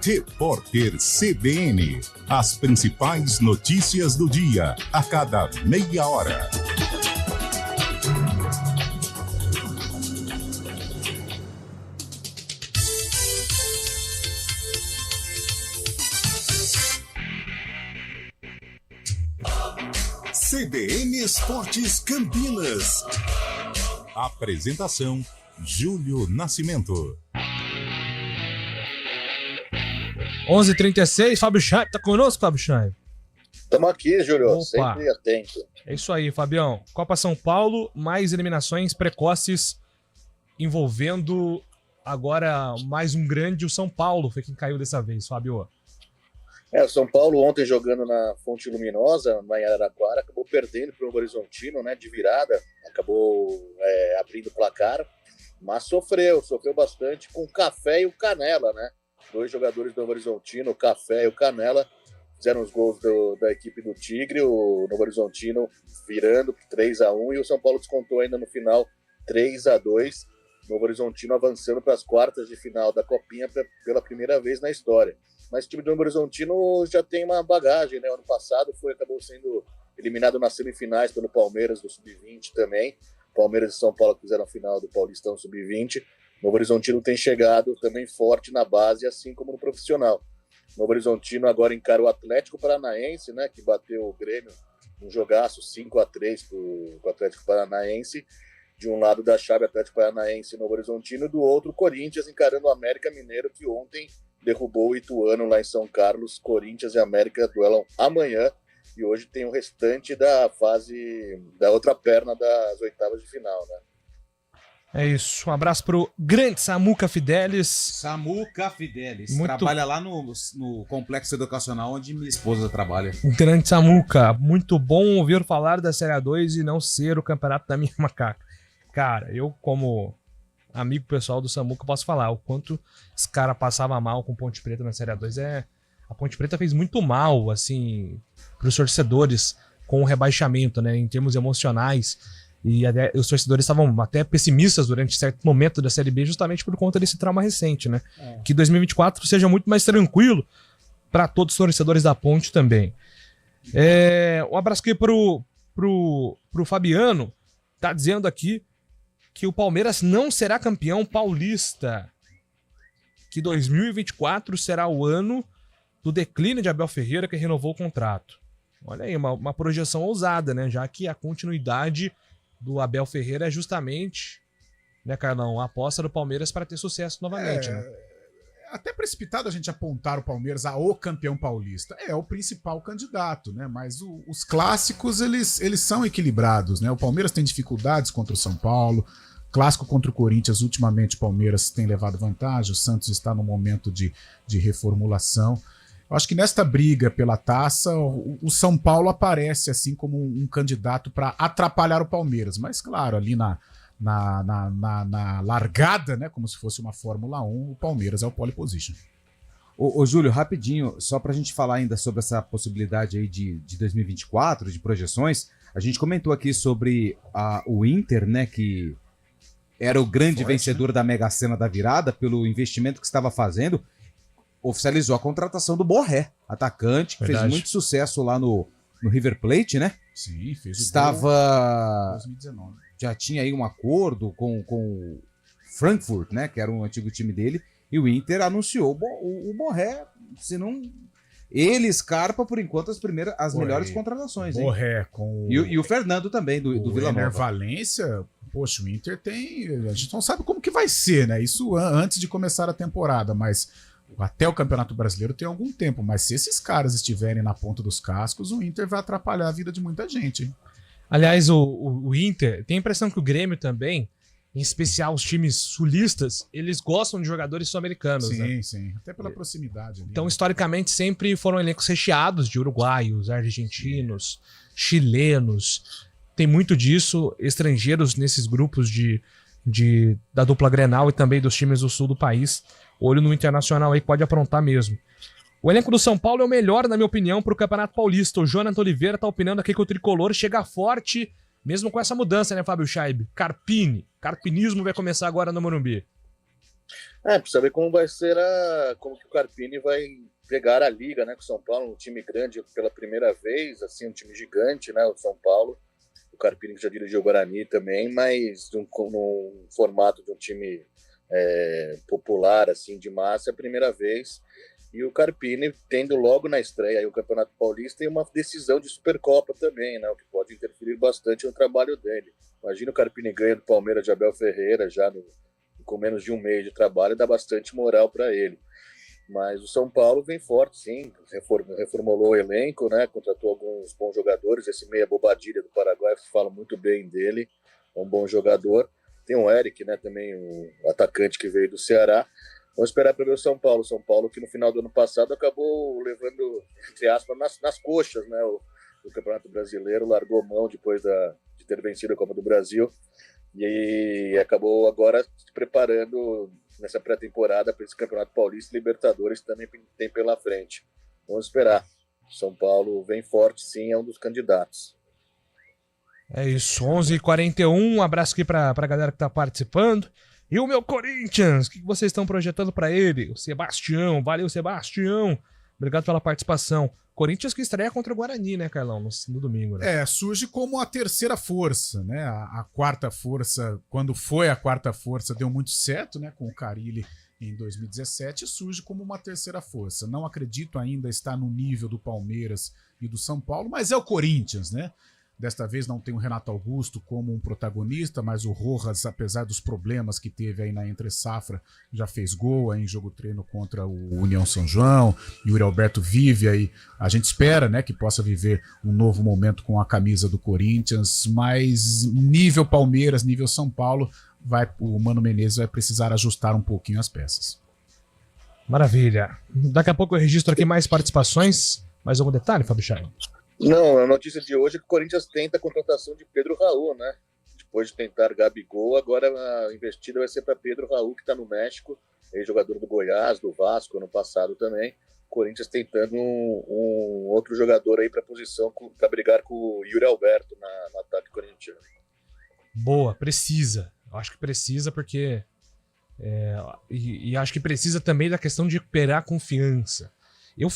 Repórter CBN. As principais notícias do dia, a cada meia hora. CBN Esportes Campinas. Apresentação: Júlio Nascimento. 11h36, Fábio Chaib, tá conosco, Fábio Chaib? Estamos aqui, Júlio, Opa. sempre atento. É isso aí, Fabião. Copa São Paulo, mais eliminações precoces envolvendo agora mais um grande, o São Paulo, foi quem caiu dessa vez, Fábio. O São Paulo ontem jogando na Fonte Luminosa, lá em Araraquara, acabou perdendo para o Novo Horizontino, né, de virada, acabou abrindo o placar, mas sofreu bastante com o Café e o Canela, né? 2 jogadores do Novo Horizontino, o Café e o Canela, fizeram os gols da equipe do Tigre, o Novo Horizontino virando 3-1 e o São Paulo descontou ainda no final 3-2, Novo Horizontino avançando para as quartas de final da Copinha pela primeira vez na história. Mas o time do Novo Horizontino já tem uma bagagem, né? Ano passado acabou sendo eliminado nas semifinais pelo Palmeiras do Sub-20 também, Palmeiras e São Paulo fizeram a final do Paulistão Sub-20. Novo Horizontino tem chegado também forte na base, assim como no profissional. Novo Horizontino agora encara o Atlético Paranaense, né, que bateu o Grêmio um jogaço 5-3 para o Atlético Paranaense. De um lado da chave, Atlético Paranaense e Novo Horizontino, do outro, Corinthians encarando o América Mineiro, que ontem derrubou o Ituano lá em São Carlos. Corinthians e América duelam amanhã e hoje tem o restante da fase, da outra perna das oitavas de final, né? É isso, um abraço pro grande Samuca Fidelis. Samuca Fidelis, Muito... trabalha lá no complexo educacional onde minha esposa trabalha. Grande Samuca, muito bom ouvir falar da Série A2 e não ser o campeonato da minha macaca. Cara, eu como amigo pessoal do Samuca posso falar o quanto esse cara passava mal com Ponte Preta na Série A2. A Ponte Preta fez muito mal, assim, pros torcedores com o rebaixamento, né, em termos emocionais. E os torcedores estavam até pessimistas durante certo momento da Série B, justamente por conta desse trauma recente, né? Que 2024 seja muito mais tranquilo para todos os torcedores da Ponte também. Um abraço aqui pro Fabiano, tá dizendo aqui que o Palmeiras não será campeão paulista, que 2024 será o ano do declínio de Abel Ferreira, que renovou o contrato. Olha aí, uma projeção ousada, né? Já que a continuidade do Abel Ferreira é justamente, né, Carlão, a aposta do Palmeiras para ter sucesso novamente, né? Até precipitado a gente apontar o Palmeiras ao campeão paulista. É o principal candidato, né? Mas os clássicos, eles são equilibrados, né? O Palmeiras tem dificuldades contra o São Paulo, clássico contra o Corinthians, ultimamente o Palmeiras tem levado vantagem, o Santos está no momento de reformulação. Eu acho que nesta briga pela taça, o São Paulo aparece assim como um candidato para atrapalhar o Palmeiras. Mas, claro, ali na largada, né, como se fosse uma Fórmula 1, o Palmeiras é o pole position. Ô Júlio, rapidinho, só pra gente falar ainda sobre essa possibilidade aí de 2024, de projeções, a gente comentou aqui sobre o Inter, né, que era o grande vencedor da Mega Sena da virada pelo investimento que estava fazendo, oficializou a contratação do Borré, atacante, que fez muito sucesso lá no River Plate, né? Sim, fez o Estava... gol em 2019. Já tinha aí um acordo com o Frankfurt, né, que era um antigo time dele, e o Inter anunciou o Borré, se não... Ele e Scarpa, por enquanto, as melhores contratações. Borré com... E o Fernando também, do Vila Nova. Valência, poxa, o Inter tem... A gente não sabe como que vai ser, né? Isso antes de começar a temporada, mas até o Campeonato Brasileiro tem algum tempo. Mas se esses caras estiverem na ponta dos cascos, o Inter vai atrapalhar a vida de muita gente, hein? Aliás, o Inter, tem a impressão que o Grêmio também, em especial os times sulistas, eles gostam de jogadores sul-americanos, né? Sim. Até pela proximidade. Ali, então, historicamente, sempre foram elencos recheados de uruguaios, argentinos, chilenos. Tem muito disso, estrangeiros nesses grupos da dupla Grenal e também dos times do sul do país. Olho no Internacional aí, pode aprontar mesmo. O elenco do São Paulo é o melhor, na minha opinião, para o Campeonato Paulista. O Jonathan Oliveira tá opinando aqui que o Tricolor chega forte, mesmo com essa mudança, né, Fábio Scheib? Carpinismo vai começar agora no Morumbi. Precisa ver como vai ser como que o Carpini vai pegar a liga, né, com o São Paulo, um time grande pela primeira vez, assim, um time gigante, né, o São Paulo. O Carpini já dirigiu o Guarani também, mas num formato de um time popular, assim, de massa, é a primeira vez. E o Carpini tendo logo na estreia aí o Campeonato Paulista e uma decisão de Supercopa também, né? O que pode interferir bastante no trabalho dele. Imagina o Carpini ganha do Palmeiras de Abel Ferreira já com menos de um mês de trabalho, dá bastante moral para ele. Mas o São Paulo vem forte, sim. Reformulou o elenco, né? Contratou alguns bons jogadores. Esse meia Bobadilha do Paraguai, fala muito bem dele. É um bom jogador. Tem o Eric, né? Também um atacante que veio do Ceará. Vamos esperar para ver o São Paulo. São Paulo que no final do ano passado acabou levando, entre aspas, nas coxas, né? O Campeonato Brasileiro, largou mão depois de ter vencido a Copa do Brasil e acabou agora se preparando nessa pré-temporada para esse Campeonato Paulista e Libertadores também tem pela frente. Vamos esperar. São Paulo vem forte, sim, é um dos candidatos. É isso, 11h41, um abraço aqui para a galera que está participando. E o meu Corinthians, o que vocês estão projetando para ele? O Sebastião, valeu Sebastião, obrigado pela participação. Corinthians que estreia contra o Guarani, né, Carlão, no domingo, né? Surge como a terceira força, né? A quarta força, quando foi a quarta força, deu muito certo, né, com o Carille em 2017, surge como uma terceira força. Não acredito ainda estar no nível do Palmeiras e do São Paulo, mas é o Corinthians, né? Desta vez não tem o Renato Augusto como um protagonista, mas o Rojas, apesar dos problemas que teve aí na entre-safra, já fez gol aí em jogo-treino contra o União São João. Yuri Alberto vive aí. A gente espera, né, que possa viver um novo momento com a camisa do Corinthians, mas nível Palmeiras, nível São Paulo, o Mano Menezes vai precisar ajustar um pouquinho as peças. Maravilha. Daqui a pouco eu registro aqui mais participações. Mais algum detalhe, Fábio Chain? Não, a notícia de hoje é que o Corinthians tenta a contratação de Pedro Raul, né? Depois de tentar Gabigol, agora a investida vai ser para Pedro Raul, que está no México, ex-jogador do Goiás, do Vasco, ano passado também. Corinthians tentando um outro jogador aí para a posição, para brigar com o Yuri Alberto no ataque corintiano. Boa, precisa. Eu acho que precisa porque... E acho que precisa também da questão de recuperar a confiança.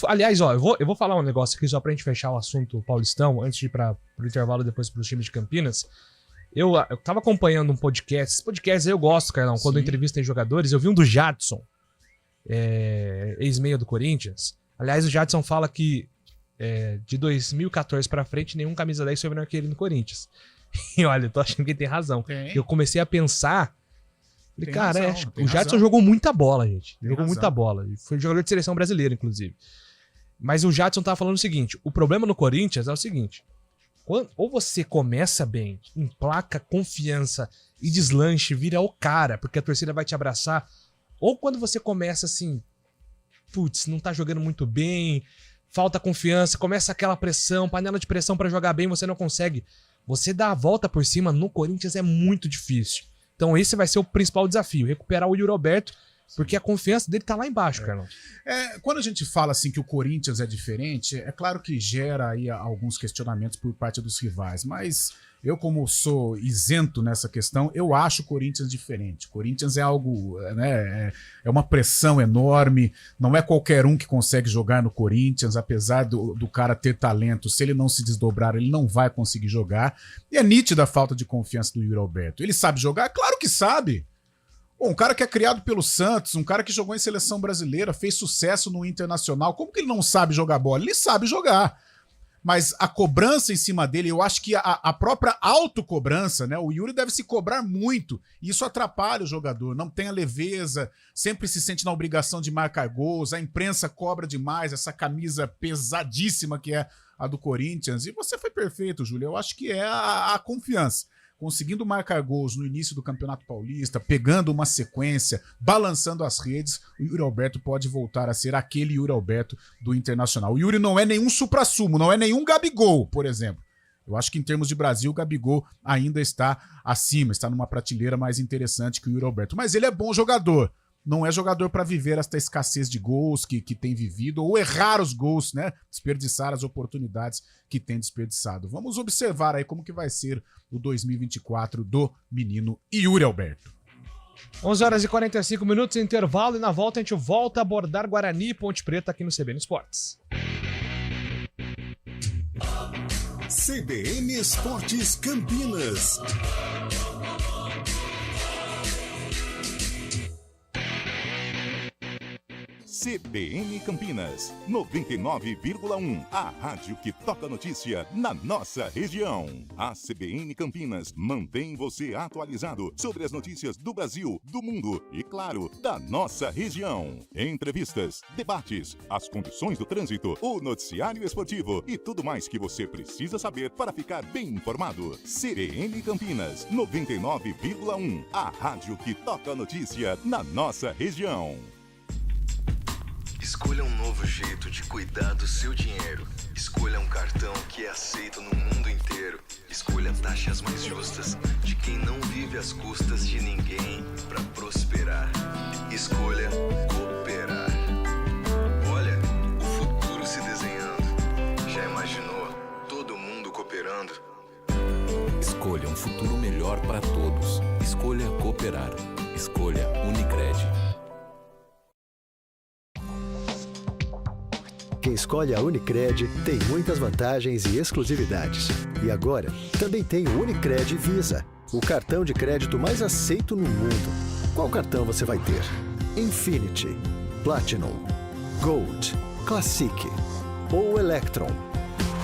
Aliás, eu vou falar um negócio aqui só pra gente fechar o assunto paulistão, antes de ir pro intervalo depois pros times de Campinas. Eu tava acompanhando um podcast. Esses podcasts aí eu gosto, Carlão, quando entrevistam jogadores. Eu vi um do Jadson, ex-meia do Corinthians. Aliás, o Jadson fala que de 2014 pra frente, nenhum camisa 10 foi melhor que ele no Corinthians. E olha, eu tô achando que ele tem razão. Eu comecei a pensar... Falei, cara, o Jadson jogou muita bola, gente. Jogou muita bola. Foi jogador de seleção brasileira, inclusive. Mas o Jadson tava falando o seguinte: o problema no Corinthians é o seguinte: ou você começa bem, emplaca confiança e deslanche, vira o cara, porque a torcida vai te abraçar, ou quando você começa assim, putz, não tá jogando muito bem, falta confiança, começa aquela pressão, panela de pressão pra jogar bem, você não consegue. Você dar a volta por cima no Corinthians é muito difícil. Então esse vai ser o principal desafio, recuperar o Yuri Alberto, Porque a confiança dele tá lá embaixo, Carlão. Quando a gente fala assim que o Corinthians é diferente, é claro que gera aí alguns questionamentos por parte dos rivais, mas eu, como sou isento nessa questão, eu acho o Corinthians diferente. O Corinthians é algo, né, é uma pressão enorme, não é qualquer um que consegue jogar no Corinthians, apesar do cara ter talento, se ele não se desdobrar, ele não vai conseguir jogar. E é nítida a falta de confiança do Yuri Alberto. Ele sabe jogar? Claro que sabe. Um cara que é criado pelo Santos, um cara que jogou em seleção brasileira, fez sucesso no Internacional, como que ele não sabe jogar bola? Ele sabe jogar. Mas a cobrança em cima dele, eu acho que a própria autocobrança, né? O Yuri deve se cobrar muito, e isso atrapalha o jogador, não tem a leveza, sempre se sente na obrigação de marcar gols, a imprensa cobra demais, essa camisa pesadíssima que é a do Corinthians, e você foi perfeito, Júlio, eu acho que é a confiança. Conseguindo marcar gols no início do Campeonato Paulista, pegando uma sequência, balançando as redes, o Yuri Alberto pode voltar a ser aquele Yuri Alberto do Internacional. O Yuri não é nenhum suprassumo, não é nenhum Gabigol, por exemplo. Eu acho que em termos de Brasil, o Gabigol ainda está acima, está numa prateleira mais interessante que o Yuri Alberto. Mas ele é bom jogador. Não é jogador para viver esta escassez de gols que tem vivido, ou errar os gols, né? Desperdiçar as oportunidades que tem desperdiçado. Vamos observar aí como que vai ser o 2024 do menino Yuri Alberto. 11h45, intervalo, e na volta a gente volta a abordar Guarani e Ponte Preta aqui no CBN Esportes. CBN Esportes Campinas. CBN Campinas, 99,1. A rádio que toca notícia na nossa região. A CBN Campinas mantém você atualizado sobre as notícias do Brasil, do mundo e, claro, da nossa região. Entrevistas, debates, as condições do trânsito, o noticiário esportivo e tudo mais que você precisa saber para ficar bem informado. CBN Campinas, 99,1. A rádio que toca notícia na nossa região. Escolha um novo jeito de cuidar do seu dinheiro. Escolha um cartão que é aceito no mundo inteiro. Escolha taxas mais justas de quem não vive às custas de ninguém para prosperar. Escolha cooperar. Olha, o futuro se desenhando. Já imaginou todo mundo cooperando? Escolha um futuro melhor para todos. Escolha cooperar. Escolha Unicred. Quem escolhe a Unicred tem muitas vantagens e exclusividades. E agora, também tem o Unicred Visa, o cartão de crédito mais aceito no mundo. Qual cartão você vai ter? Infinity, Platinum, Gold, Classic ou Electron?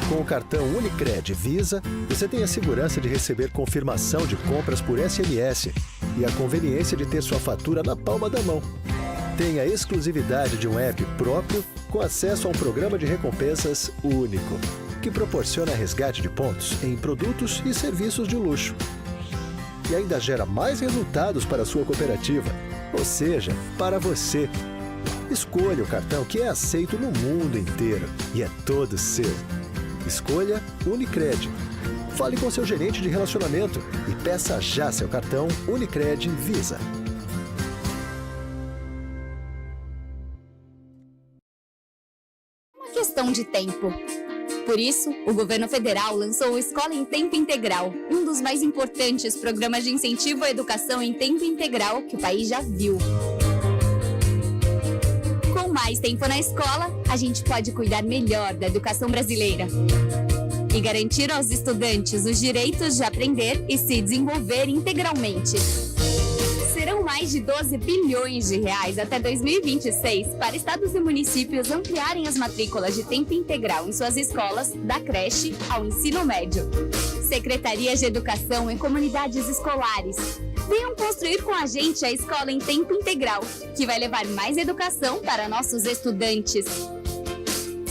Com o cartão Unicred Visa, você tem a segurança de receber confirmação de compras por SMS e a conveniência de ter sua fatura na palma da mão. Tem a exclusividade de um app próprio com acesso a um programa de recompensas único, que proporciona resgate de pontos em produtos e serviços de luxo. E ainda gera mais resultados para a sua cooperativa, ou seja, para você. Escolha o cartão que é aceito no mundo inteiro e é todo seu. Escolha Unicred. Fale com seu gerente de relacionamento e peça já seu cartão Unicred Visa. Questão de tempo. Por isso, o governo federal lançou o Escola em Tempo Integral, um dos mais importantes programas de incentivo à educação em tempo integral que o país já viu. Com mais tempo na escola, a gente pode cuidar melhor da educação brasileira e garantir aos estudantes os direitos de aprender e se desenvolver integralmente. Serão mais de 12 bilhões de reais até 2026 para estados e municípios ampliarem as matrículas de tempo integral em suas escolas, da creche ao ensino médio. Secretarias de Educação em comunidades escolares. Venham construir com a gente a escola em tempo integral, que vai levar mais educação para nossos estudantes.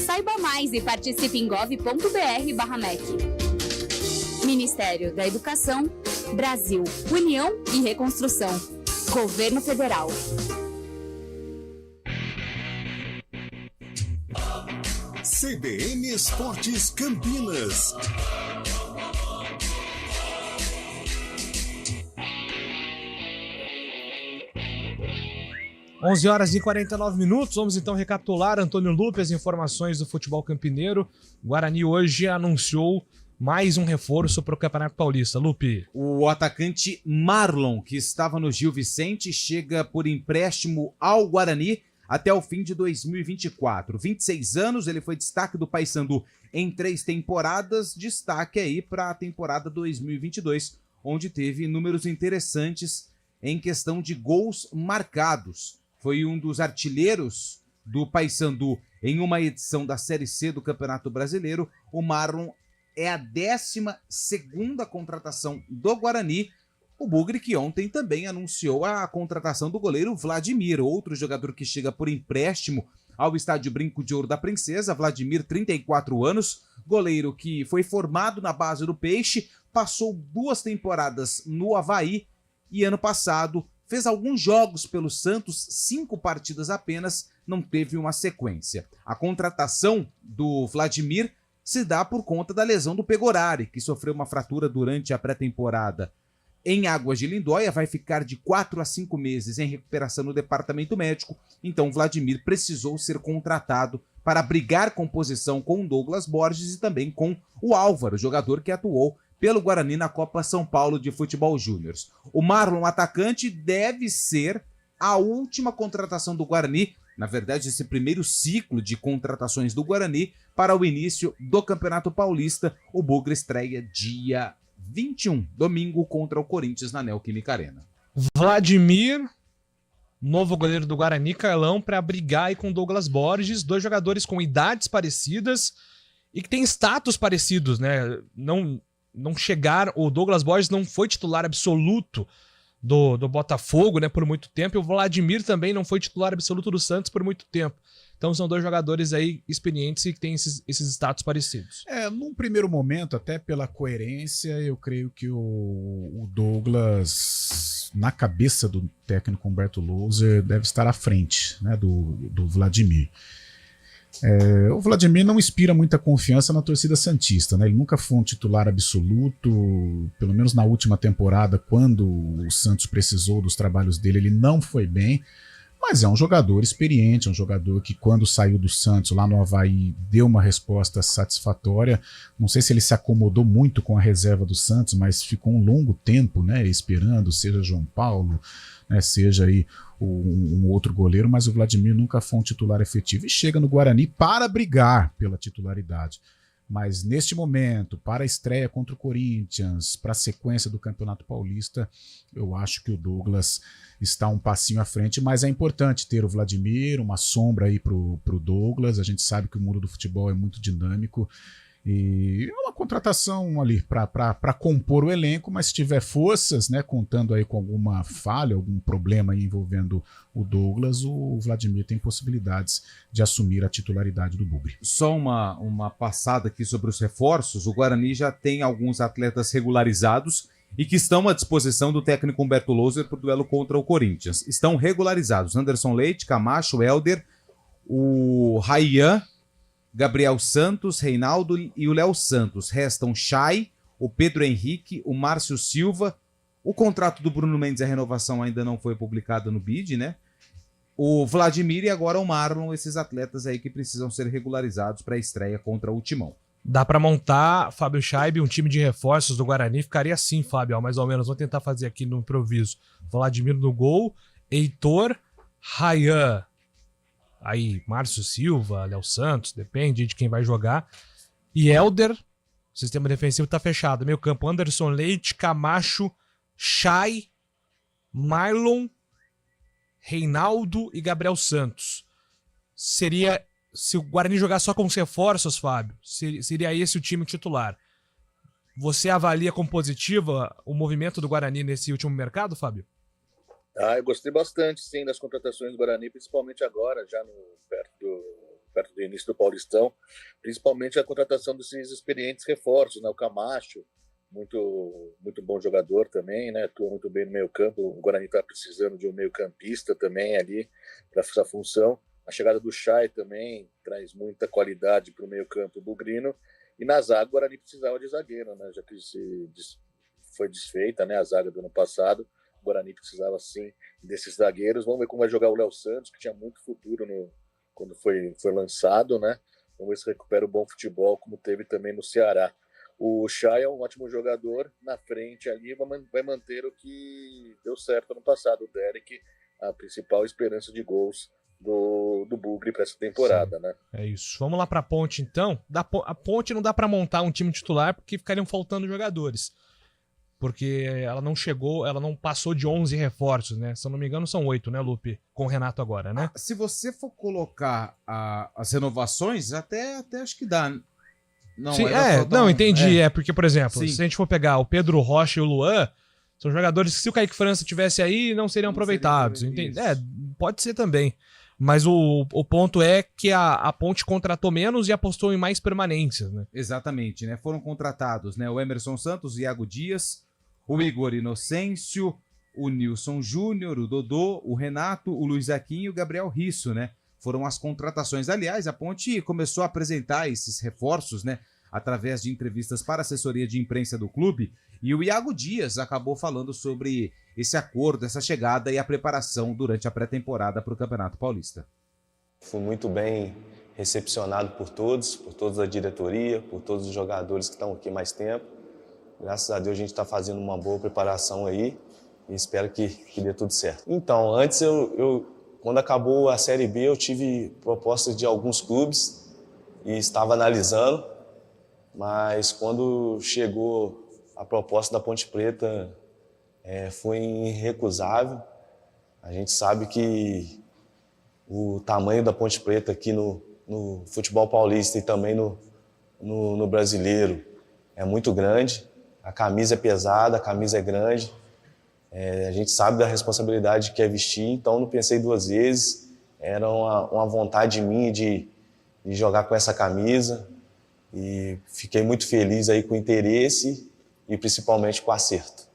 Saiba mais e participe em gov.br/MEC. Ministério da Educação, Brasil, União e Reconstrução. Governo Federal. CBN Esportes Campinas. 11 horas e 49 minutos, vamos então recapitular. Antônio Lupe, as informações do futebol campineiro. O Guarani hoje anunciou mais um reforço para o Campeonato Paulista. Lupe. O atacante Marlon, que estava no Gil Vicente, chega por empréstimo ao Guarani até o fim de 2024. 26 anos, ele foi destaque do Paysandu em 3 temporadas, destaque aí para a temporada 2022, onde teve números interessantes em questão de gols marcados. Foi um dos artilheiros do Paysandu em uma edição da Série C do Campeonato Brasileiro. O Marlon é a 12ª contratação do Guarani. O Bugre, que ontem também anunciou a contratação do goleiro Vladimir, outro jogador que chega por empréstimo ao Estádio Brinco de Ouro da Princesa. Vladimir, 34 anos, goleiro que foi formado na base do Peixe, passou 2 temporadas no Avaí e ano passado fez alguns jogos pelo Santos, 5 partidas apenas, não teve uma sequência. A contratação do Vladimir se dá por conta da lesão do Pegorari, que sofreu uma fratura durante a pré-temporada em Águas de Lindóia, vai ficar de 4 a 5 meses em recuperação no departamento médico, então Vladimir precisou ser contratado para brigar com posição com Douglas Borges e também com o Álvaro, jogador que atuou pelo Guarani na Copa São Paulo de Futebol Júnior. O Marlon, atacante, deve ser a última contratação do Guarani, na verdade esse primeiro ciclo de contratações do Guarani para o início do Campeonato Paulista. O Bugre estreia dia 21, domingo, contra o Corinthians na Neoquímica Arena. Vladimir, novo goleiro do Guarani, Carlão, para brigar aí com Douglas Borges, 2 jogadores com idades parecidas e que têm status parecidos, né? Não chegaram, o Douglas Borges não foi titular absoluto do Botafogo, né, por muito tempo, e o Vladimir também não foi titular absoluto do Santos por muito tempo. Então são 2 jogadores aí experientes e que têm esses status parecidos. Num primeiro momento, até pela coerência, eu creio que o Douglas, na cabeça do técnico Humberto Louser, deve estar à frente, né, do Vladimir. O Vladimir não inspira muita confiança na torcida santista, né? Ele nunca foi um titular absoluto, pelo menos na última temporada, quando o Santos precisou dos trabalhos dele, ele não foi bem, mas é um jogador experiente, é um jogador que quando saiu do Santos lá no Avaí deu uma resposta satisfatória. Não sei se ele se acomodou muito com a reserva do Santos, mas ficou um longo tempo, né, esperando, seja João Paulo, né, seja aí um outro goleiro, mas o Vladimir nunca foi um titular efetivo e chega no Guarani para brigar pela titularidade. Mas neste momento, para a estreia contra o Corinthians, para a sequência do Campeonato Paulista, eu acho que o Douglas está um passinho à frente, mas é importante ter o Vladimir, uma sombra aí pro Douglas. A gente sabe que o mundo do futebol é muito dinâmico e é uma contratação ali para compor o elenco, mas se tiver forças, né, contando aí com alguma falha, algum problema aí envolvendo o Douglas, o Vladimir tem possibilidades de assumir a titularidade do Bugre. Só uma passada aqui sobre os reforços. O Guarani já tem alguns atletas regularizados e que estão à disposição do técnico Humberto Louser para o duelo contra o Corinthians. Estão regularizados Anderson Leite, Camacho, Helder, o Rayyan, Gabriel Santos, Reinaldo e o Léo Santos. Restam Chay, o Pedro Henrique, o Márcio Silva. O contrato do Bruno Mendes, a renovação ainda não foi publicada no BID, né? O Vladimir e agora o Marlon, esses atletas aí que precisam ser regularizados para a estreia contra o Timão. Dá para montar, Fábio Scheibe, um time de reforços do Guarani. Ficaria assim, Fábio, mais ou menos. Vou tentar fazer aqui no improviso. Vladimir no gol, Heitor, Rayyan, aí Márcio Silva, Léo Santos, depende de quem vai jogar. E Helder, o sistema defensivo tá fechado. Meio campo, Anderson Leite, Camacho, Chay, Marlon, Reinaldo e Gabriel Santos. Seria, se o Guarani jogar só com os reforços, Fábio, seria esse o time titular. Você avalia como positiva o movimento do Guarani nesse último mercado, Fábio? Eu gostei bastante, sim, das contratações do Guarani, principalmente agora, já perto do início do Paulistão, principalmente a contratação desses experientes reforços, né? O Camacho, muito bom jogador também, né? Atua muito bem no meio campo. O Guarani está precisando de um meio campista também ali para essa função. A chegada do Chay também traz muita qualidade para o meio campo bugrino. E na zaga o Guarani precisava de zagueiro, né? Já que foi desfeita, né, a zaga do ano passado. O Guarani precisava, sim, desses zagueiros. Vamos ver como vai jogar o Léo Santos, que tinha muito futuro quando foi lançado, né? Vamos ver se recupera o bom futebol, como teve também no Ceará. O Chay é um ótimo jogador, na frente ali vai manter o que deu certo ano passado. O Derek, a principal esperança de gols do Bugre para essa temporada, né? É isso. Vamos lá para a Ponte, então. A Ponte não dá para montar um time titular porque ficariam faltando jogadores. Porque ela não chegou, ela não passou de 11 reforços, né? Se eu não me engano, são 8, né, Lupe? Com o Renato agora, né? Se você for colocar as renovações, até acho que dá. Não, sim, entendi. Porque, por exemplo, sim, se a gente for pegar o Pedro Rocha e o Luan, são jogadores que, se o Kaique França tivesse aí, não seriam aproveitados. Pode ser também. Mas o ponto é que a Ponte contratou menos e apostou em mais permanências, né? Exatamente, né? Foram contratados, né, o Emerson Santos, o Iago Dias, o Igor Inocêncio, o Nilson Júnior, o Dodô, o Renato, o Luiz Aquim e o Gabriel Risso, né? Foram as contratações. Aliás, a Ponte começou a apresentar esses reforços, né, através de entrevistas para a assessoria de imprensa do clube, e o Iago Dias acabou falando sobre esse acordo, essa chegada e a preparação durante a pré-temporada para o Campeonato Paulista. Fui muito bem recepcionado por todos, a diretoria, por todos os jogadores que estão aqui mais tempo. Graças a Deus a gente está fazendo uma boa preparação aí e espero que dê tudo certo. Então, antes quando acabou a Série B, eu tive propostas de alguns clubes e estava analisando, mas quando chegou a proposta da Ponte Preta, foi irrecusável. A gente sabe que o tamanho da Ponte Preta aqui no futebol paulista e também no brasileiro é muito grande. A camisa é pesada, a camisa é grande. A gente sabe da responsabilidade que é vestir, então não pensei duas vezes. Era uma vontade minha de jogar com essa camisa e fiquei muito feliz aí com o interesse e principalmente com o acerto.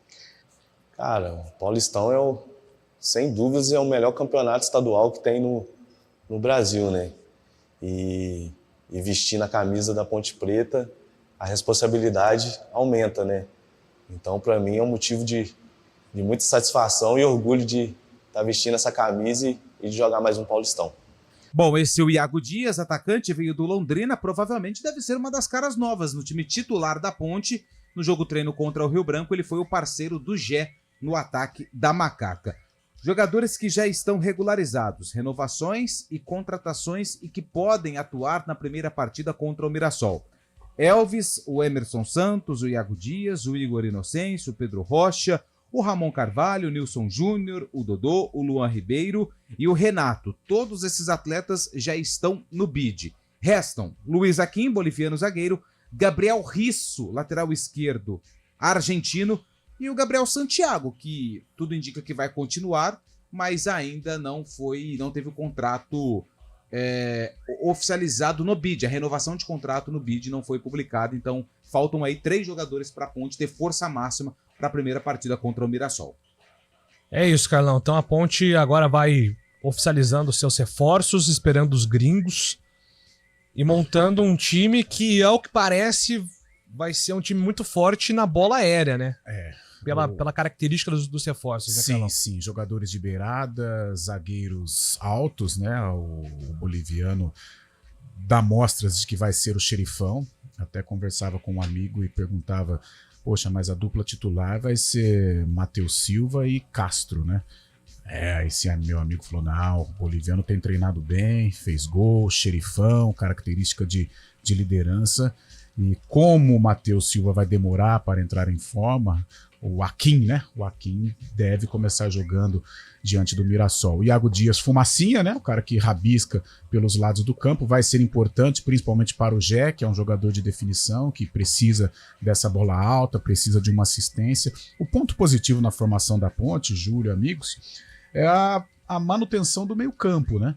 Cara, o Paulistão sem dúvidas é o melhor campeonato estadual que tem no Brasil, né? E vestir na camisa da Ponte Preta, a responsabilidade aumenta, né? Então, para mim, é um motivo de muita satisfação e orgulho de estar vestindo essa camisa e de jogar mais um Paulistão. Bom, esse é o Iago Dias, atacante, veio do Londrina, provavelmente deve ser uma das caras novas no time titular da Ponte. No jogo treino contra o Rio Branco, ele foi o parceiro do Gé no ataque da Macaca. Jogadores que já estão regularizados, renovações e contratações e que podem atuar na primeira partida contra o Mirassol. Elvis, o Emerson Santos, o Iago Dias, o Igor Inocêncio, o Pedro Rocha, o Ramon Carvalho, o Nilson Júnior, o Dodô, o Luan Ribeiro e o Renato. Todos esses atletas já estão no bid. Restam Luiz Aquim, boliviano zagueiro, Gabriel Risso, lateral esquerdo argentino, e o Gabriel Santiago, que tudo indica que vai continuar, mas ainda não teve o contrato oficializado no bid. A renovação de contrato no bid não foi publicada, então faltam aí 3 jogadores para a Ponte ter força máxima para a primeira partida contra o Mirassol. É isso, Carlão. Então a Ponte agora vai oficializando seus reforços, esperando os gringos e montando um time que, ao que parece, vai ser um time muito forte na bola aérea, né? Pela característica dos reforços, né, Carlão? Sim. Jogadores de beirada, zagueiros altos, né? O boliviano dá mostras de que vai ser o xerifão. Até conversava com um amigo e perguntava: poxa, mas a dupla titular vai ser Matheus Silva e Castro, né? Esse meu amigo falou: não, o boliviano tem treinado bem, fez gol, xerifão, característica de liderança. E como o Matheus Silva vai demorar para entrar em forma, o Aquim, né? O Aquim deve começar jogando diante do Mirassol. O Iago Dias, fumacinha, né? O cara que rabisca pelos lados do campo, vai ser importante, principalmente para o Gé, que é um jogador de definição, que precisa dessa bola alta, precisa de uma assistência. O ponto positivo na formação da Ponte, Júlio, amigos, é a manutenção do meio-campo, né?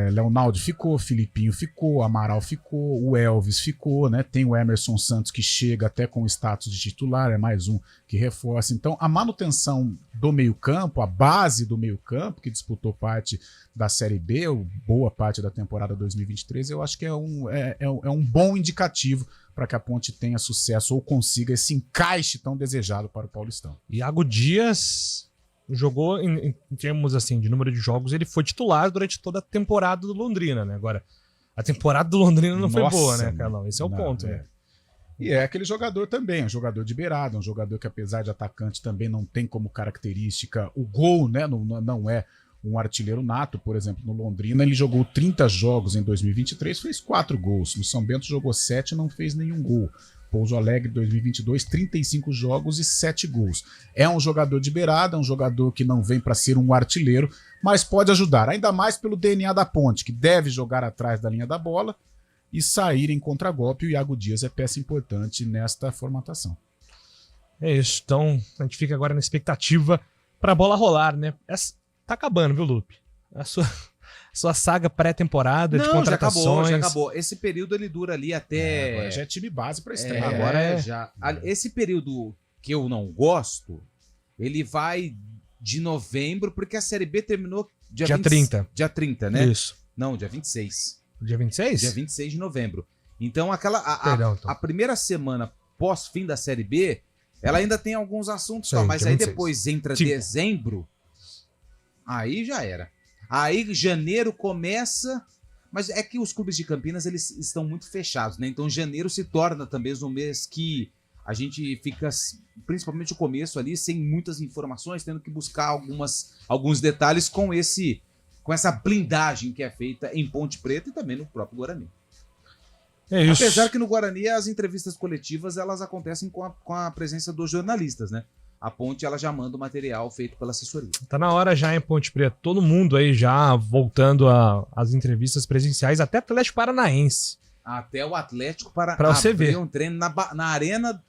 Leonardo ficou, Filipinho ficou, Amaral ficou, o Elvis ficou, né? Tem o Emerson Santos que chega até com o status de titular, é mais um que reforça. Então, a manutenção do meio-campo, a base do meio-campo, que disputou parte da Série B, ou boa parte da temporada 2023, eu acho que é um bom indicativo para que a Ponte tenha sucesso ou consiga esse encaixe tão desejado para o Paulistão. Iago Dias jogou, em termos assim, de número de jogos, ele foi titular durante toda a temporada do Londrina, né? Agora, a temporada do Londrina não foi boa, né, Carlão? Esse é o ponto, né? E é aquele jogador também, um jogador de beirada, um jogador que, apesar de atacante, também não tem como característica o gol, né? Não é um artilheiro nato. Por exemplo, no Londrina ele jogou 30 jogos em 2023, fez 4 gols. No São Bento jogou 7 e não fez nenhum gol. Pouso Alegre 2022, 35 jogos e 7 gols. É um jogador de beirada, um jogador que não vem para ser um artilheiro, mas pode ajudar, ainda mais pelo DNA da Ponte, que deve jogar atrás da linha da bola e sair em contragolpe. O Iago Dias é peça importante nesta formatação. É isso, então a gente fica agora na expectativa para a bola rolar, né? Tá acabando, viu, Lupe? A sua saga pré-temporada de contratações. Já acabou. Esse período ele dura ali até... Agora já é time base para estreia. Agora já. Esse período que eu não gosto, ele vai de novembro, porque a Série B terminou dia 30. Dia 30, né? Isso. Não, dia 26. Dia 26? Dia 26 de novembro. Então, Perdão, a primeira semana pós-fim da Série B, ela ainda tem alguns assuntos, Sim, mas dia aí 26. depois entra Tipo. dezembro, aí já era. Aí janeiro começa, mas é que os clubes de Campinas eles estão muito fechados, né? Então janeiro se torna também um mês que a gente fica, principalmente o começo ali, sem muitas informações, tendo que buscar alguns detalhes com essa blindagem que é feita em Ponte Preta e também no próprio Guarani. É isso. Apesar que no Guarani as entrevistas coletivas elas acontecem com a presença dos jornalistas, né? A Ponte ela já manda o material feito pela assessoria. Tá na hora já em Ponte Preta. Todo mundo aí já voltando às entrevistas presenciais, até Atlético Paranaense. Até o Atlético para você ver um treino na Arena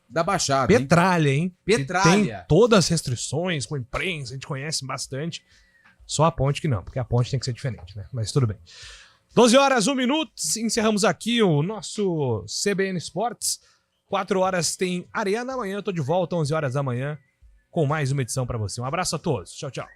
da Baixada. Petralha, hein? Petralha. Tem todas as restrições com imprensa, a gente conhece bastante. Só a Ponte que não, porque a Ponte tem que ser diferente, né? Mas tudo bem. 12 horas, 1 minuto. Encerramos aqui o nosso CBN Esportes. 4 horas tem Arena. Amanhã eu tô de volta, 11 horas da manhã, com mais uma edição pra você. Um abraço a todos. Tchau, tchau.